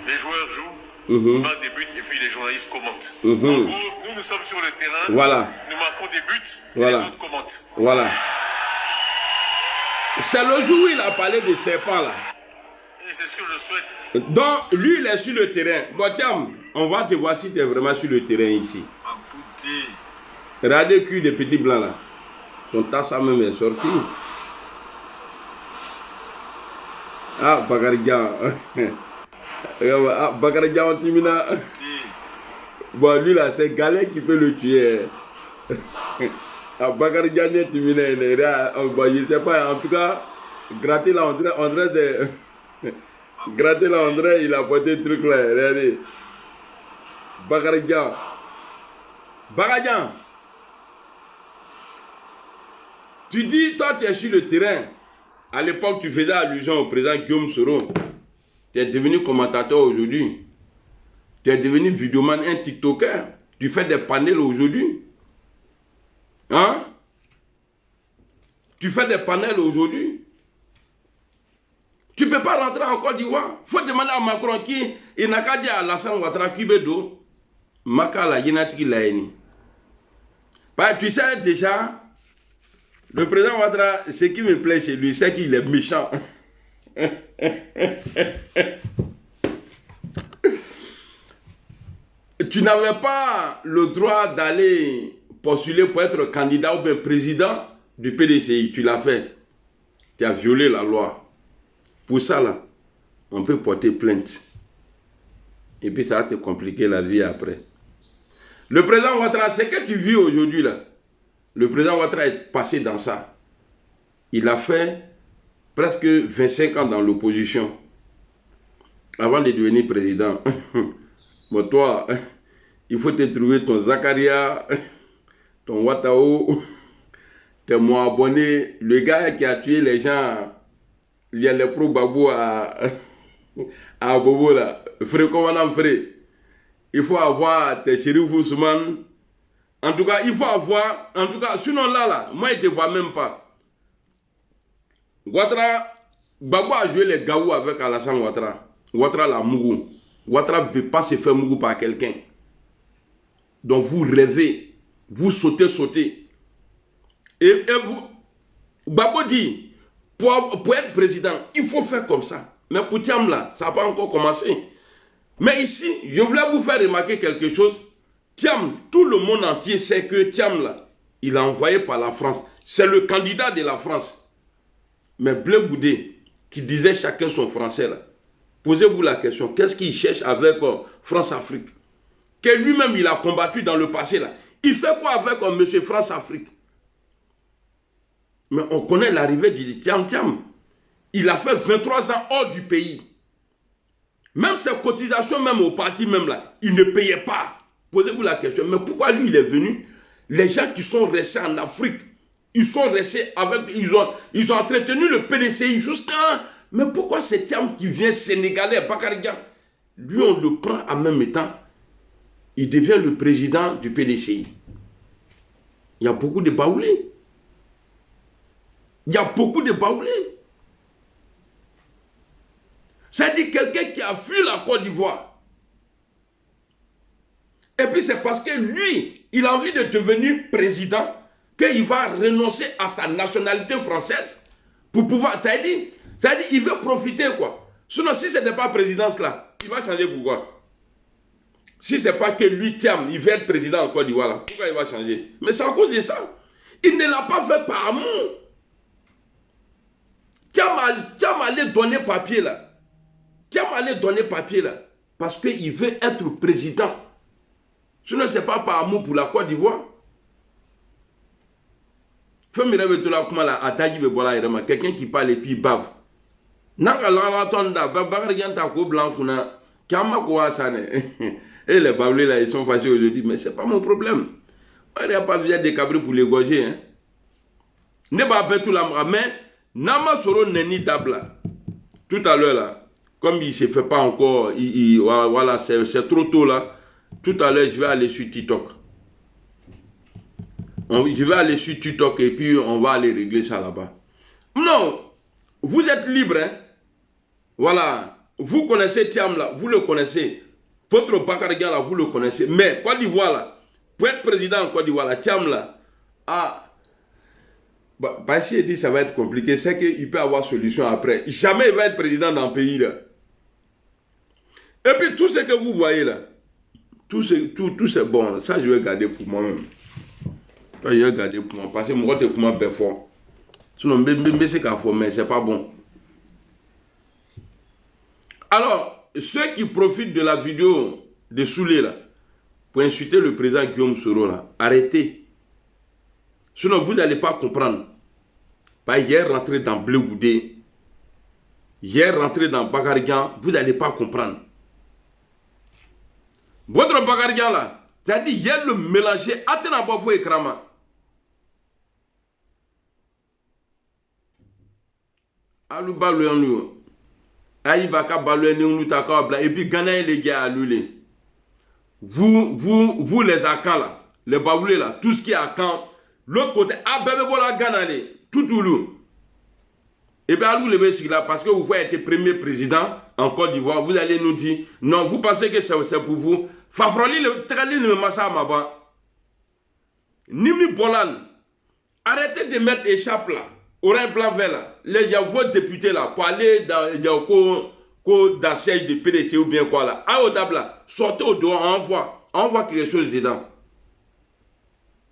Les joueurs jouent, marquent des buts et puis les journalistes commentent. En gros, nous sommes sur le terrain, voilà. Nous marquons des buts et voilà. les autres commentent. Voilà. C'est le jour où il a parlé de serpent là. Et c'est ce que je souhaite. Donc, lui, il est sur le terrain. Bon, tiens, on va te voir si tu es vraiment sur le terrain ici. Regardez le cul des petits blancs là. Son tasse même est sorti. Ah, Bakarijan. Ah, Bakarijan, Timina. Bon, lui là, c'est Galais qui peut le tuer. Ah, Bakarijan, Timina. Bon, je sais pas, en tout cas, gratter là, André de. Gratter là, André, il a porté le truc là. Regardez. Bakarijan. Bakarijan. Tu dis, toi, tu es sur le terrain. À l'époque, tu faisais allusion au président Guillaume Soro. Tu es devenu commentateur aujourd'hui. Tu es devenu vidéoman, un TikToker. Tu fais des panels aujourd'hui. Hein? Tu fais des panels aujourd'hui. Tu ne peux pas rentrer en Côte d'Ivoire. Il faut demander à Macron qui, il n'a qu'à dire à Alassane Ouattara qui veut d'eau. Makala, Yenatiki Laeni. Tu sais déjà, le président Ouattara, ce qui me plaît chez lui, c'est qu'il est méchant. Tu n'avais pas le droit d'aller postuler pour être candidat ou bien président du PDCI. Tu l'as fait. Tu as violé la loi. Pour ça, là, on peut porter plainte. Et puis ça va te compliquer la vie après. Le président Ouattara, c'est que tu vis aujourd'hui là. Le président Ouattara est passé dans ça. Il a fait presque 25 ans dans l'opposition. Avant de devenir président. Bon, toi, il faut te trouver ton Zakaria, ton Ouattao, tes abonnés. Le gars qui a tué les gens, il y a les pro-babou à Bobo là. Frère, comment on fait? Il faut avoir tes Chérif Ousmane. En tout cas, il faut avoir. En tout cas, sinon là, moi, je ne te vois même pas. Ouattara, Babou a joué les Gaou avec Alassane Ouattara. Ouattara la Mougou. Ouattara ne veut pas se faire Mougou par quelqu'un. Donc vous rêvez. Vous sautez. Et vous, Gbagbo dit, pour être président, il faut faire comme ça. Mais pour Thiam là, ça n'a pas encore commencé. Mais ici, je voulais vous faire remarquer quelque chose. Thiam, tout le monde entier sait que Thiam là, il a envoyé par la France. C'est le candidat de la France. Mais Blé Goudé, qui disait chacun son français là, posez-vous la question, qu'est-ce qu'il cherche avec France-Afrique? Que lui-même il a combattu dans le passé là. Il fait quoi avec M. France-Afrique? Mais on connaît l'arrivée du Thiam Thiam. Il a fait 23 ans hors du pays. Même ses cotisations, même au parti, même là, il ne payait pas. Posez-vous la question, mais pourquoi lui il est venu? Les gens qui sont restés en Afrique, ils sont restés avec, ils ont entretenu le PDCI jusqu'à... Mais pourquoi c'est Thiam qui vient sénégalais, Bakarigan? Lui on le prend en même temps. Il devient le président du PDCI. Il y a beaucoup de baoulés. Il y a beaucoup de baoulés. C'est-à-dire quelqu'un qui a fui la Côte d'Ivoire. Et puis c'est parce que lui, il a envie de devenir président qu'il va renoncer à sa nationalité française pour pouvoir... C'est-à-dire il veut profiter quoi. Sinon si ce n'était pas présidence là, il va changer pourquoi? Si ce n'est pas que lui, Thiam, il veut être président en Côte d'Ivoire là, pourquoi il va changer? Mais c'est à cause de ça. Il ne l'a pas fait par amour. Thiam allait donner papier là. Thiam allait donner papier là. Parce qu'il veut être président. Sinon, ce n'est pas par amour pour la Côte d'Ivoire. Quelqu'un qui parle et puis bave. Et les bablés là, ils sont fâchés aujourd'hui. Mais ce n'est pas mon problème. Il n'y a pas besoin de cabri pour les gorger. Hein. Ne pas faire tout la mais Nama Soro Neni Dabla. Tout à l'heure là, comme il ne se fait pas encore, voilà, c'est trop tôt là. Tout à l'heure, je vais aller sur TikTok. Je vais aller sur TikTok et puis on va aller régler ça là-bas. Non, vous êtes libre. Hein? Voilà, vous connaissez Thiam là, vous le connaissez. Votre Bakarigan là, vous le connaissez. Mais Côte d'Ivoire là, pour être président en Côte d'Ivoire là, Thiam là, Bachir dit ça va être compliqué, c'est qu'il peut avoir solution après. Jamais il va être président dans le pays là. Et puis tout ce que vous voyez là, tout c'est bon. Ça je vais garder pour moi-même. Je vais garder pour moi parce que moi je suis pour moi fort. Sinon c'est qu'à fort mais c'est pas bon. Alors ceux qui profitent de la vidéo de Soulé là pour insulter le président Guillaume Soro là, arrêtez. Sinon vous n'allez pas comprendre. Hier rentré dans Blé Goudé, hier rentré dans Bakarigan, vous n'allez pas comprendre. Votre Bakarigan là, c'est-à-dire hier le mélanger, attends pas vous écrama. Alou balou en lui, aïe baka balou en lui takabla et puis Ghana les gars à lui. Vous les Akans là, les baoulés là, tout ce qui est Akan, l'autre côté, bébé voilà Ghana les. Tout Toulou. Et bien, vous levez là parce que vous voulez être premier président en Côte d'Ivoire. Vous allez nous dire, non, vous pensez que c'est pour vous. Fafroli, le trali, le massa à ma banque. Nimi Bolan, arrêtez de mettre échappe là, orange blanc vert là. Il y a vos députés là, pour aller dans le siège de PDC ou bien quoi là. À Odab là, sortez au dehors, on voit quelque chose dedans.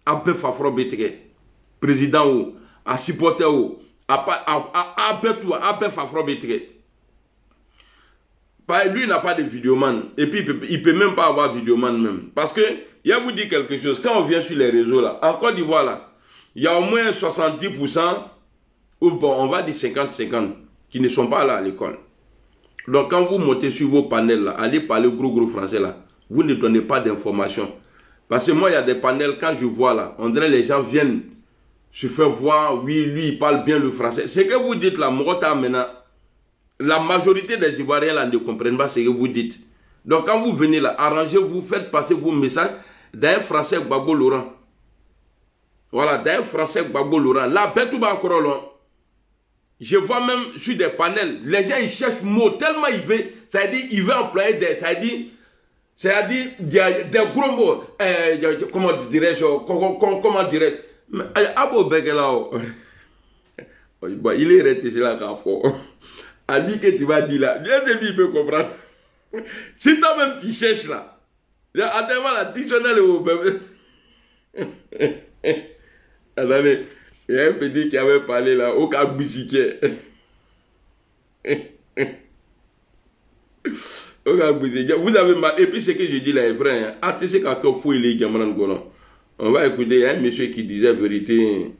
Abbe Fafro Bétré, président ou. À supporter ou à Fafro Bétré. Lui n'a pas de vidéoman et puis il peut même pas avoir vidéoman même parce que il vous dit quelque chose quand on vient sur les réseaux là en Côte d'Ivoire là il y a au moins 70% ou bon on va dire 50-50 qui ne sont pas là à l'école. Donc quand vous montez sur vos panels là, allez parler gros français là, vous ne donnez pas d'informations parce que moi il y a des panels quand je vois là on dirait les gens viennent se fait voir, oui, lui, il parle bien le français. Ce que vous dites là, maintenant, la majorité des Ivoiriens là ne comprennent pas ce que vous dites. Donc quand vous venez là, arrangez-vous, faites passer vos messages d'un français Gbagbo Laurent. Voilà, d'un français Gbagbo Laurent. Là, Betouba Korolon. Je vois même sur des panels, les gens ils cherchent mots tellement ils veulent, c'est-à-dire ils veulent employer des, c'est-à-dire il y a des gros mots, comment dirais-je, Mais Abo Bekelao, il est resté là qu'à fort. À lui que tu vas dire là, lui il peut comprendre. Si toi-même tu cherches là, attends la dictionnaire au bébé. Attendez, il y a un petit qui avait parlé là, au cas bousiquet. Vous avez mal. Et puis ce que je dis là est vrai. Hein. Attendez quand fouille les gamins. On va écouter, il y a un monsieur qui disait vérité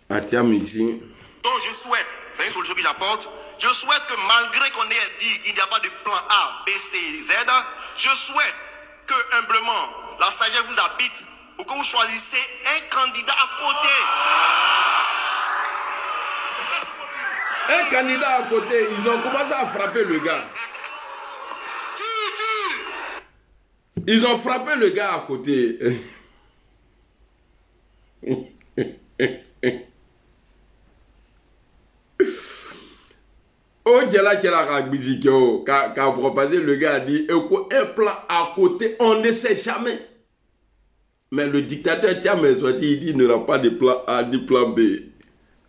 à Tiam ici. Donc je souhaite, c'est une solution que j'apporte, je souhaite que malgré qu'on ait dit qu'il n'y a pas de plan A, B, C, Z, je souhaite que humblement la sagesse vous habite pour que vous choisissez un candidat à côté. Un candidat à côté, ils ont commencé à frapper le gars. Ils ont frappé le gars à côté. Oh, qu'a proposé, le gars a dit un plan à côté, on ne sait jamais. Mais le dictateur Tiam est sorti, il dit il n'y aura pas de plan A ni plan B.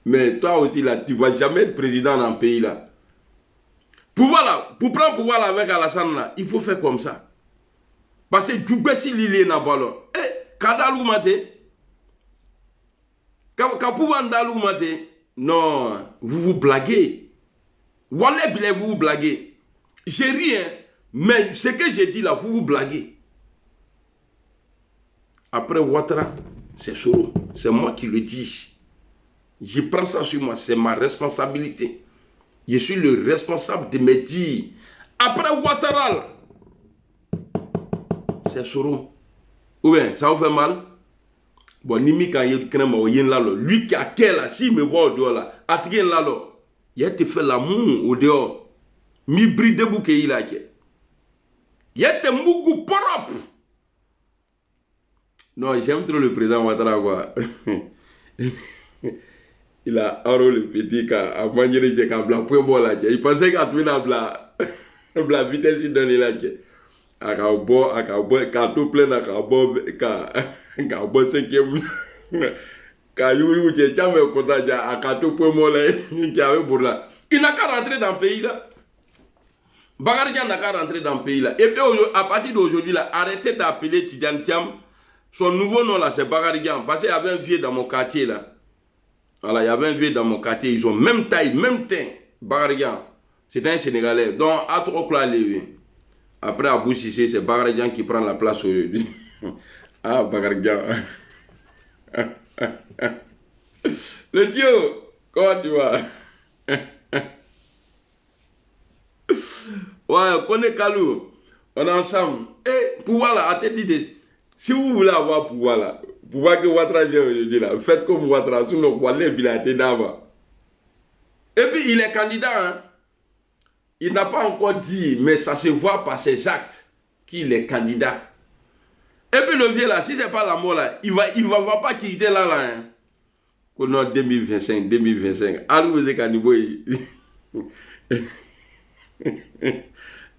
Mais toi aussi là, tu ne vas jamais être président dans le pays là. Pour prendre pouvoir là avec Alassane là, il faut faire comme ça. Parce que Djoubessi Lili n'a pas là. Eh, Kadalou Mate. Non, vous vous blaguez. Wallah, vous vous blaguez. J'ai rien, mais ce que j'ai dit là, vous vous blaguez. Après Ouattara, c'est Soro. C'est moi qui le dis. Je prends ça sur moi, c'est ma responsabilité. Je suis le responsable de me dire. Après Ouattara, c'est Soro. Ou bien, ça vous fait mal? Bon, Nimi quand il lui qui a quel s'il me voit au dehors là, attirer là, il a été fait l'amour au dehors. Mi bride bouke il a été. Il a été mougou propre. Non, j'aime trop le président Ouattara quoi. Il a aro le petit à manger les câbles pour moi là. Il pensait qu'à tout la vitesse il donne là. Akabo, quand tout plein akabo, quand bon cinquième, quand you jamais contact à quand pour moi là, qui avait pour là. Il n'a qu'à rentrer dans le pays là. Bakarijan n'a qu'à rentrer dans le pays là. Et puis à partir d'aujourd'hui là, arrêtez d'appeler Tidiane Thiam. Son nouveau nom là, c'est Bakarijan. Parce qu'il y avait un vieux dans mon quartier là. Voilà, il y avait un vieux dans mon quartier. Ils ont même taille, même teint. Bakarijan. C'est un Sénégalais. Donc, à trop clair, après Abou Sissé, c'est Bakarijan qui prend la place aujourd'hui. Ah, Bakarijan. Le Tio, comment tu vas? Ouais, on connaît Kalou. On est ensemble. Et pouvoir là, à tête d'idée. Si vous voulez avoir pouvoir là, pouvoir que Ouattara j'ai aujourd'hui là, faites comme Ouattara, sinon Wallah Bilaté d'avant. Et puis il est candidat, hein. Il n'a pas encore dit, mais ça se voit par ses actes qu'il est candidat. Et puis le vieux là, si c'est pas la mort là, il va pas quitter là hein. Qu'on a 2025. Allez vous êtes caniboy.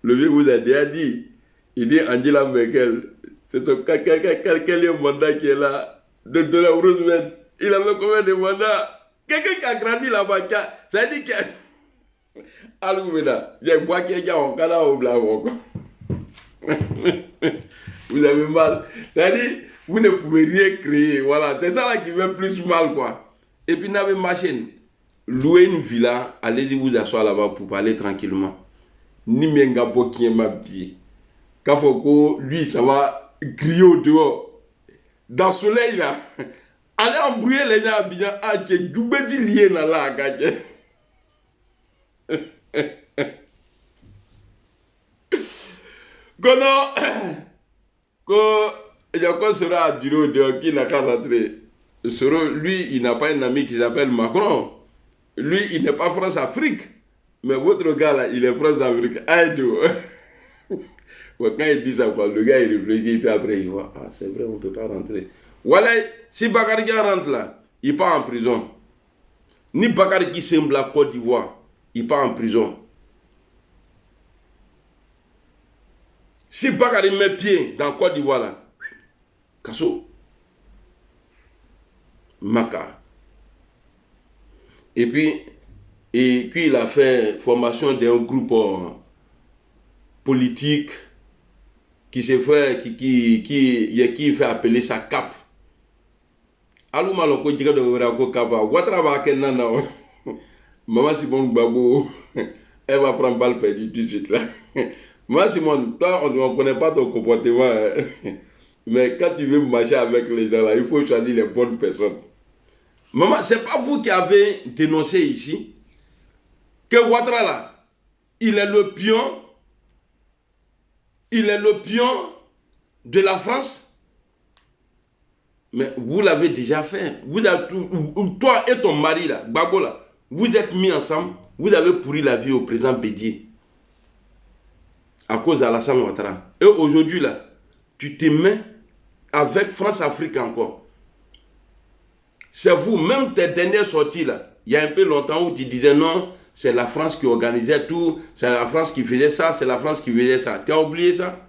Le vieux vous a déjà dit, il dit Angela Merkel, c'est son quel mandat qui est là, de la Roosevelt. Il avait combien de mandats? Quelqu'un qui a grandi là-bas, ça dit que vous avez mal. C'est-à-dire, vous ne pouvez rien créer. Voilà, c'est ça là qui fait plus mal, quoi. Et puis, n'avez machine. Louez une villa, allez-y vous asseoir là-bas pour parler tranquillement. Ni menga bokien mabdi. Kafoko, lui, ça va crier au dehors. Dans le soleil, là, allez embrouiller les gens à Abidjan. Ah, que Djoubedi lié là, là, gagné. Gono, quand sera à bureau de qui n'a qu'à rentrer. Lui, il n'a pas un ami qui s'appelle Macron. Lui, il n'est pas France-Afrique. Mais votre gars là, il est France-Afrique. Aïdou. Quand il dit ça, quoi, le gars il réfléchit, et puis après il voit, ah c'est vrai, on ne peut pas rentrer. Voilà, si Bakarijan rentre là, il part en prison. Ni Bakari qui semble à Côte d'Ivoire, il part en prison. Si Bakari met pied dans Côte d'Ivoire là, Kasso. Maka. Et puis il a fait formation d'un groupe politique qui s'est fait, qui fait appeler ça CAP. Alou maloko diga de verako kaba. Ouattara va kenana. Maman Simone Gbagbo, elle va prendre balle perdue tout de suite là. Maman Simone, toi on ne connaît pas ton comportement. Mais quand tu veux marcher avec les gens là, il faut choisir les bonnes personnes. Maman, c'est pas vous qui avez dénoncé ici que Ouattara là, il est le pion de la France. Mais vous l'avez déjà fait. Toi et ton mari là, Gbagbo là, vous êtes mis ensemble, vous avez pourri la vie au président Bédié. À cause d'Alassane Ouattara. Et aujourd'hui là, tu te mets avec France-Afrique encore. C'est vous, même tes dernières sorties là, il y a un peu longtemps où tu disais non, c'est la France qui organisait tout, c'est la France qui faisait ça, c'est la France qui faisait ça. Tu as oublié ça?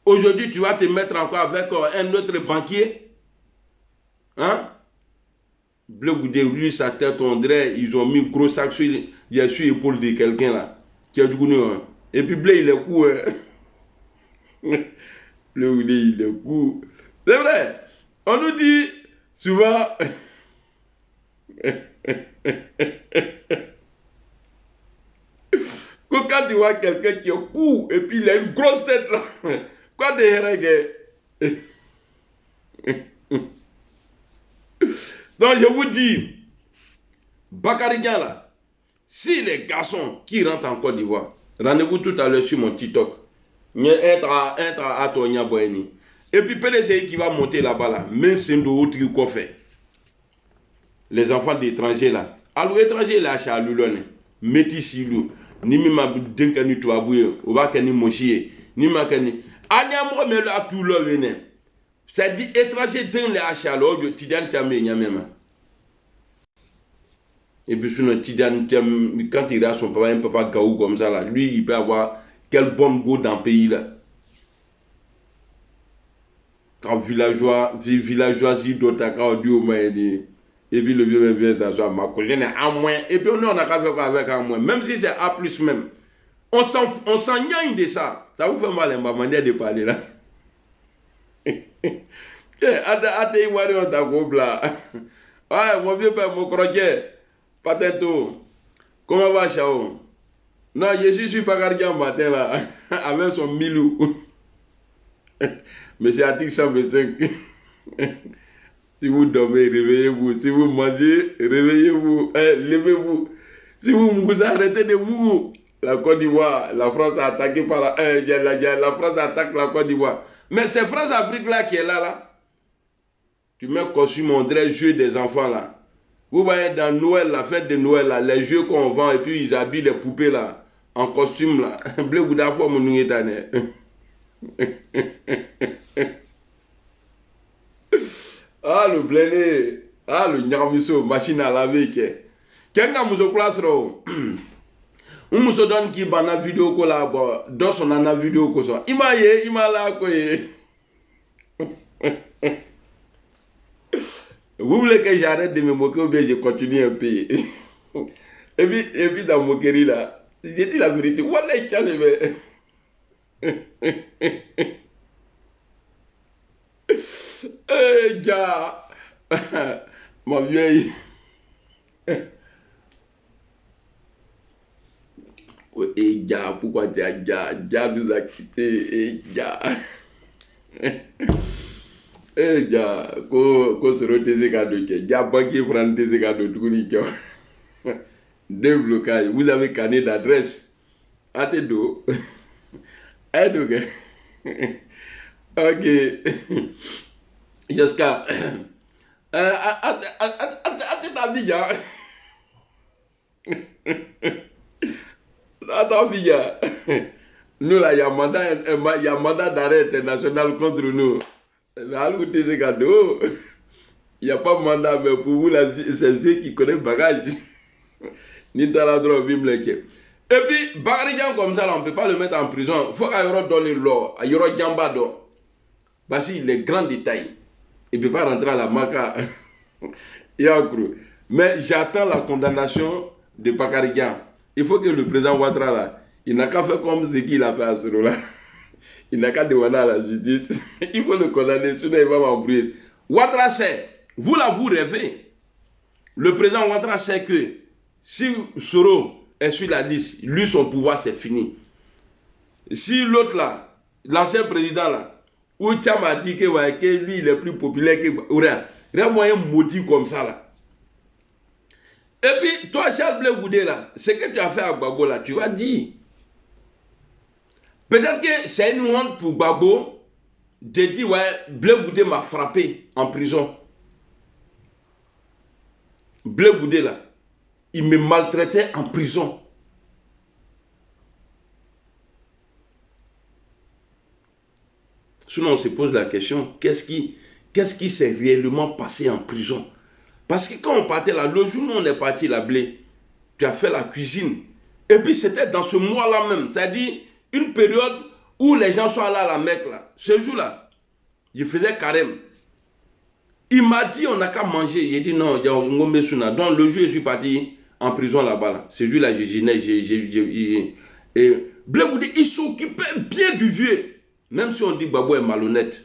Aujourd'hui, tu vas te mettre encore avec un autre banquier. Hein? Bleu Goudé, lui, sa tête, on dirait, ils ont mis un gros sac sur l'épaule de quelqu'un là, qui a du goût. Hein? Et puis Bleu, il est court. Hein? Bleu Goudé, il est court. C'est vrai, on nous dit souvent, quand tu vois quelqu'un qui est court et puis il a une grosse tête là, quoi de hérègue? Donc je vous dis, Bakary Niang là, si les garçons qui rentrent en Côte d'Ivoire, rendez-vous tout à l'heure sur mon TikTok, à Tonya Boeni. Et puis PDC qui va monter là-bas là, mais c'est de autre qu'on fait. Les enfants d'étrangers là, alors étrangers là, chez Alulone, Métissilou, ni même Denkani Touabouye, ou Bakani Moshie, ni Makani. Anyamo me là tout le venin. C'est dit étranger dans les achats, le Tidiane Tiamé Nyamema. Et puis sur le Tidiane Tiamé, quand il a son papa, un papa Gaou comme ça là, lui il peut avoir quel bon goût dans le pays là. Quand villageoisie d'Otaka au Dieu et puis le vieux vient s'asseoir, ma collègue est à moins, et puis on a qu'à faire avec à moins, même si c'est A plus même. On s'en gagne de ça. Ça vous fait mal, ma manière de parler là. Ate Iwari on t'a là. Ouais, mon vieux père, mon croquet. Patento. Comment va Chao? Non, je suis Bakary Niang matin là, avec son milou. Monsieur Atik 125. Si vous dormez, réveillez-vous. Si vous mangez, réveillez-vous. Levez-vous. Si vous arrêtez de mourir, la Côte d'Ivoire, la France a attaqué par la France attaque la Côte d'Ivoire. Mais c'est France-Afrique là qui est là. Tu mets costume, on dirait jeu des enfants là. Vous voyez dans Noël, la fête de Noël là, les jeux qu'on vend et puis ils habillent les poupées là, en costume là. Bleu Gouda fois mon nouétané. Ah le blé, ah le nyarmiso, machine à laver qui est. Quelqu'un nous place là. On se donne qui bana vidéo ko la ba dans son ana vidéo ko so ima la ko ye. Vous voulez que j'arrête de me moquer ou bien je continue un peu? Et puis dans moquerie là, j'ai dit la vérité. Voilà il tient le eh gars, ma vieille. Et gars, pourquoi tu as Dia nous a quittés, et gars. Eh gars, qu'on se retrouve cadeau, Dia banquier prend tes cadeaux, tout le monde. Déblocage, vous avez canné d'adresse. Attedo. Ok. Ok. Jusqu'à. Attends, attends, Biga. Nous, là, il y a mandat d'arrêt international contre nous. Il n'y a pas de mandat, mais pour vous, c'est ceux qui connaissent le bagage. Ni dans la drogue, et puis, Bakary Niang comme ça, là, on ne peut pas le mettre en prison. Il faut qu'il y ait donné l'or, il y aura Djambado. Parce qu'il est grand détail. Il ne peut pas rentrer à la Maca. Il a cru. Mais j'attends la condamnation de Bakarigan. Il faut que le président Ouattara, là, il n'a qu'à faire comme ce qu'il a fait à ce là. Il n'a qu'à demander à la justice. Il faut le condamner, sinon il va m'embrouiller. Ouattara sait, vous là, vous rêvez. Le président Ouattara sait que si Soro est sur la liste, lui, son pouvoir, c'est fini. Si l'autre là, l'ancien président là, où tu m'as dit que, ouais, que lui, il est plus populaire que... Regarde, moi, un maudit comme ça là. Et puis, toi, Charles Blé Goudé là, ce que tu as fait à Gbagbo là, tu vas dire. Peut-être que c'est une honte pour Gbagbo de dire, ouais, Blé Goudé m'a frappé en prison. Blé Goudé là, il me maltraitait en prison. Sinon, on se pose la question, qu'est-ce qui s'est réellement passé en prison? Parce que quand on partait là, le jour où on est parti là, Blé, tu as fait la cuisine. Et puis c'était dans ce mois-là même, c'est-à-dire une période où les gens sont allés à la Mecque là. Ce jour-là, je faisais carême. Il m'a dit on n'a qu'à manger. J'ai dit non, donc le jour où je suis parti en prison là-bas, là, ce jour-là, j'ai gêné. Et Blé Goudé, il s'occupait bien du vieux. Même si on dit Gbagbo est malhonnête.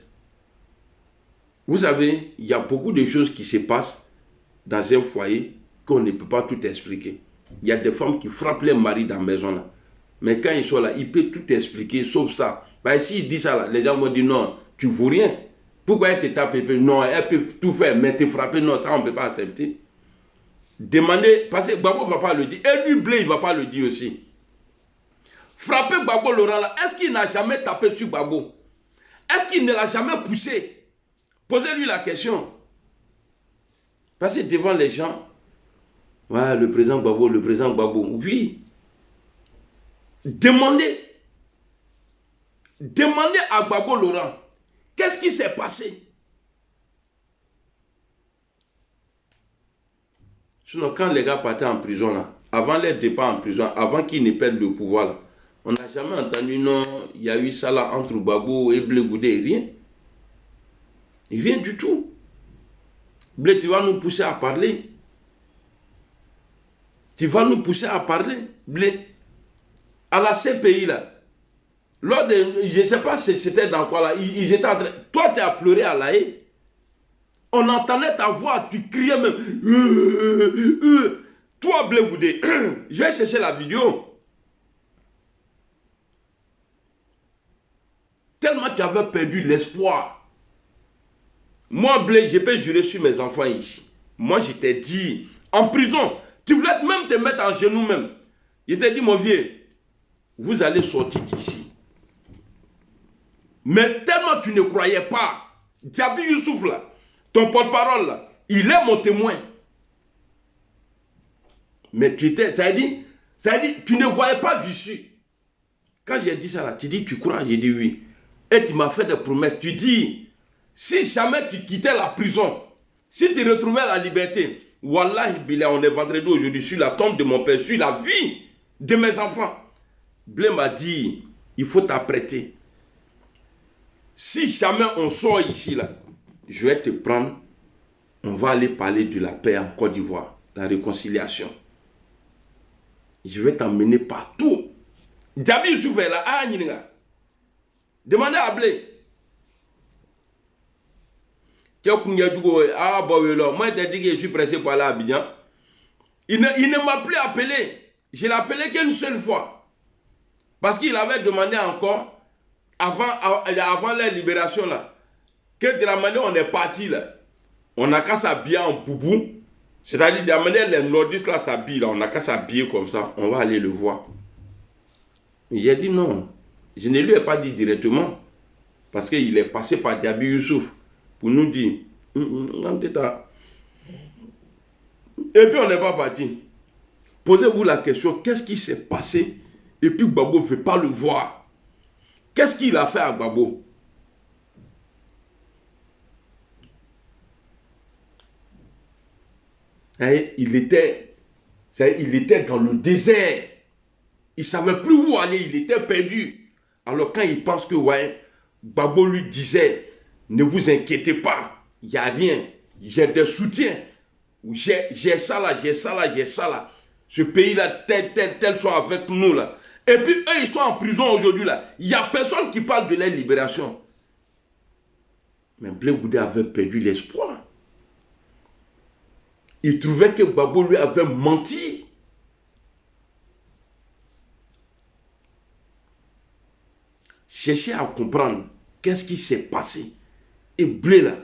Vous savez, il y a beaucoup de choses qui se passent dans un foyer qu'on ne peut pas tout expliquer. Il y a des femmes qui frappent les maris dans la maison là. Mais quand ils sont là, ils peuvent tout expliquer sauf ça. Bah, s'il dit ça là, les gens vont dire non, tu ne vaux rien. Pourquoi elle te tape? Non, elle peut tout faire, mais te frapper, non, ça on ne peut pas accepter. Demandez, parce que Gbagbo ne va pas le dire. Et lui, Blé, il ne va pas le dire aussi. Frapper Gbagbo Laurent là, est-ce qu'il n'a jamais tapé sur Gbagbo? Est-ce qu'il ne l'a jamais poussé? Posez-lui la question. Parce que devant les gens, ouais, le président Gbagbo, oui. Demandez à Gbagbo Laurent, qu'est-ce qui s'est passé? Sinon, quand les gars partaient en prison, là, avant leur départ en prison, avant qu'ils ne perdent le pouvoir, là, on n'a jamais entendu, non, il y a eu ça là entre Gbagbo et Blé Goudé, rien. Rien du tout. Blé, tu vas nous pousser à parler. Tu vas nous pousser à parler, Blé. À la CPI, là, lors de, je ne sais pas si c'était dans quoi, là, ils étaient en train, toi, tu as pleuré à la haie. On entendait ta voix, tu criais même. Toi, Blé Goudé, je vais chercher la vidéo. Tellement tu avais perdu l'espoir. Moi, Blé, je peux jurer sur mes enfants ici. Moi, je t'ai dit, en prison, tu voulais même te mettre en genoux même. Je t'ai dit, mon vieux, vous allez sortir d'ici. Mais tellement tu ne croyais pas. Djabi Youssouf, là, ton porte-parole, là, il est mon témoin. Mais tu étais, ça dit, tu ne voyais pas d'issue. Quand j'ai dit ça, là, tu dis, tu crois? J'ai dit oui. Et tu m'as fait des promesses. Tu dis, si jamais tu quittais la prison, si tu retrouvais la liberté, Wallahi Billah, on est vendredi aujourd'hui sur la tombe de mon père, sur la vie de mes enfants. Blé m'a dit, il faut t'apprêter. Si jamais on sort ici, là, je vais te prendre, on va aller parler de la paix en Côte d'Ivoire, la réconciliation. Je vais t'emmener partout. Djabi Youssouf est là, ah, demandez à Blé. Moi, je t'ai dit que je suis pressé pour aller à Abidjan. Il ne m'a plus appelé. Je l'ai appelé qu'une seule fois. Parce qu'il avait demandé encore, avant la libération, là, que de la manière on est parti, là, on n'a qu'à s'habiller en boubou. C'est-à-dire, de la manière les nordistes là s'habillent, là, on n'a qu'à s'habiller comme ça, on va aller le voir. J'ai dit non. Je ne lui ai pas dit directement. Parce qu'il est passé par Djabi Youssouf pour nous dire. Et puis on n'est pas parti. Posez-vous la question, qu'est-ce qui s'est passé? Et puis Gbagbo ne veut pas le voir. Qu'est-ce qu'il a fait à Gbagbo? Il était dans le désert. Il ne savait plus où aller, il était perdu. Alors quand il pense que ouais, Gbagbo lui disait, ne vous inquiétez pas, il n'y a rien, j'ai des soutiens. J'ai ça là, j'ai ça là, j'ai ça là. Ce pays-là, tel soit avec nous là. Et puis eux, ils sont en prison aujourd'hui là. Il n'y a personne qui parle de leur libération. Mais Blé Goudé avait perdu l'espoir. Il trouvait que Gbagbo lui avait menti. Cherchez à comprendre qu'est-ce qui s'est passé. Et Blé là,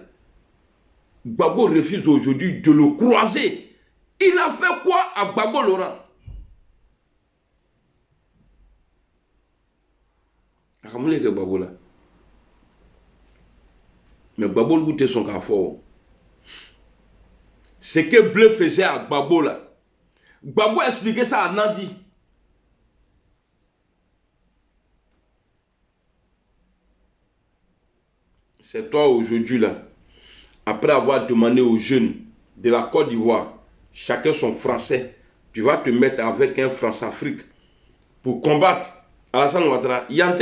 Gbagbo refuse aujourd'hui de le croiser. Il a fait quoi à Gbagbo Laurent? Mais Gbagbo lui était son café. Ce que Blé faisait à Gbagbo là. Gbagbo expliquait ça à Nandi. C'est toi aujourd'hui là, après avoir demandé aux jeunes de la Côte d'Ivoire, chacun son français, tu vas te mettre avec un France-Afrique pour combattre Alassane Ouattara. Yante,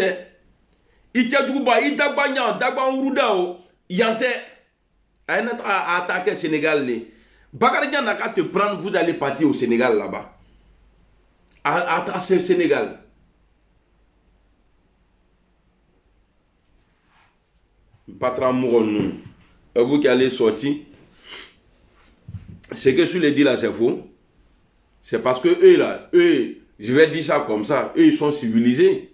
Itchadouba, Idagbanyan, Dagban Yante, a attaqué le Sénégal. Bakarijan n'a qu'à te prendre, vous allez partir au Sénégal là-bas. À ce Sénégal. Patron Mouronou, vous qui allez sortir, ce que je l'ai dit là, c'est faux. C'est parce que eux là, je vais dire ça comme ça, eux ils sont civilisés.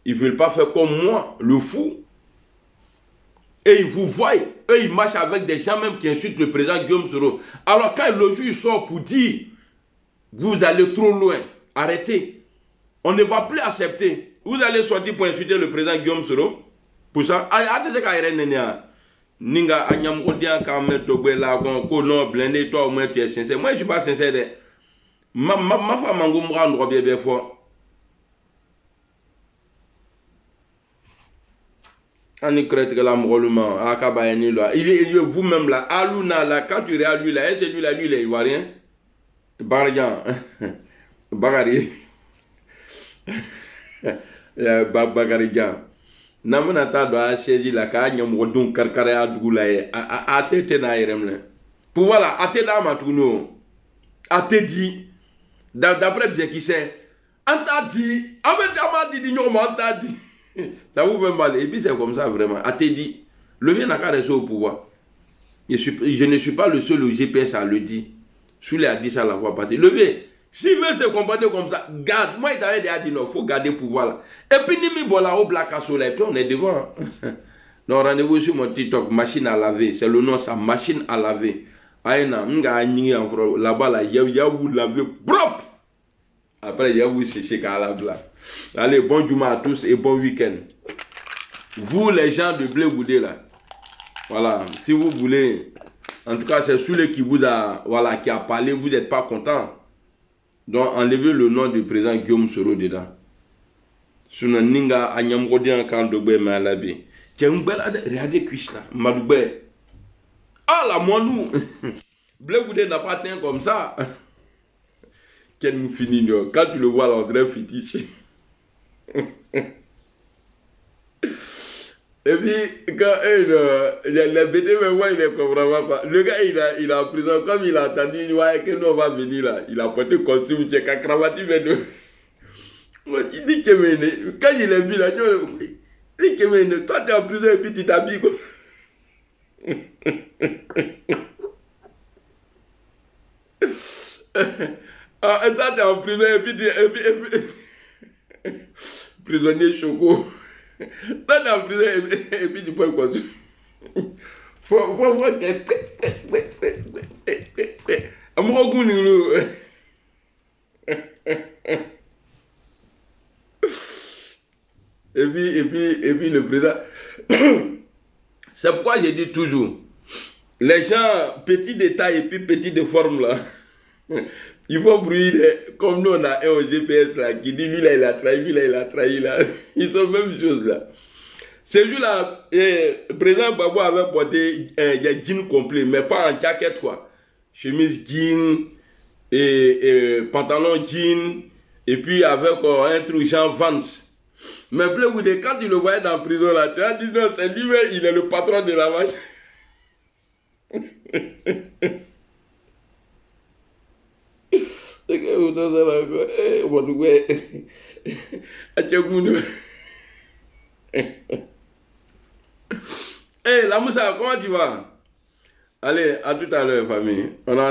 Ils ne veulent pas faire comme moi, le fou. Et ils vous voient, eux ils marchent avec des gens même qui insultent le président Guillaume Soro. Alors quand le juge sort pour dire, vous allez trop loin, arrêtez. On ne va plus accepter. Vous allez sortir pour insulter le président Guillaume Soro. Pour ça, Ninga Anyam Odian Kamen Tobela, Kono, Blende, toi au moins tu es sincère. Moi je ne suis pas sincère. Ma femme m'a dit bien fort. On y crée que la morellement, Akabayani là. Il est vous-même là, Aluna là, quand tu regardes lui là, c'est lui là, lui là, il voit rien. Bargan, Bagari. Bagarigan. Namana ta do a saisi la ka nyam wodun karkara adugula ye a tete na yeremle pour voilà a te da matuno a te dit d'après bien qui c'est on t'a dit avec dama dit nyoma on t'a dit ça vous fait mal et puis c'est comme ça vraiment a te dit le vient n'a qu'à rester au pouvoir je ne suis pas le seul au GPS à le dire Soulé a dit ça la fois passée le vient s'il veut se comporter comme ça, garde. Moi, il avait déjà dit non, il faut garder le pouvoir là. Et puis, Nimi Bola au Black Asso là, et puis on est devant. Donc, rendez-vous sur mon TikTok, machine à laver. C'est le nom, ça, machine à laver. Aïna, là-bas, là, il y a vous laver propre. Après, il y a vous sécher qu'à la blague. Allez, bon Juma à tous et bon week-end. Vous, les gens de Blé Goudé là, voilà, si vous voulez, en tout cas, c'est Soulé qui vous a, voilà, qui a parlé, vous n'êtes pas content. Donc, enlevez le nom du président Guillaume Soro dedans. Sinon, Ninga Anyamgodian Kandogbe Malabi. Tiens, regardez cuisse là. Madougbe. Ah la moinou. Blé Goudé n'a pas teint comme ça. Quel nous finit. Quand tu le vois là, on dirait fétiche. Et puis, quand la BD me voit, il ne comprend pas. Le gars, il est en prison. Comme il a entendu, il voit que nous, on va venir là. Il a porté costume, il a cravaté, mais il dit que quand il est vu là, il dit que toi, tu es en prison et puis tu t'habilles. Toi, tu es en prison et puis prisonnier choco. Toi, tu es en prison et puis tu peux quoi. Faut voir que. Et puis le président. C'est pourquoi je dis toujours, les gens, petits détails et puis petits de forme là, ils vont brûler, comme nous on a un au GPS là, qui dit lui là il a trahi, lui là il a trahi là. Ils sont même chose là. Ce jour-là, le président Gbagbo avait porté des jeans complets, mais pas en jaquette quoi. Chemise jean, et pantalon jean, et puis avec un truc Jean Vance. Mais Blé Goudé, quand tu le voyais dans la prison là, tu as dit non, c'est lui-même, il est le patron de la vache. C'est que vous dans ça là. Eh, bon, tu vois. Eh, la Moussa, comment tu vas? Allez, à tout à l'heure, famille. On a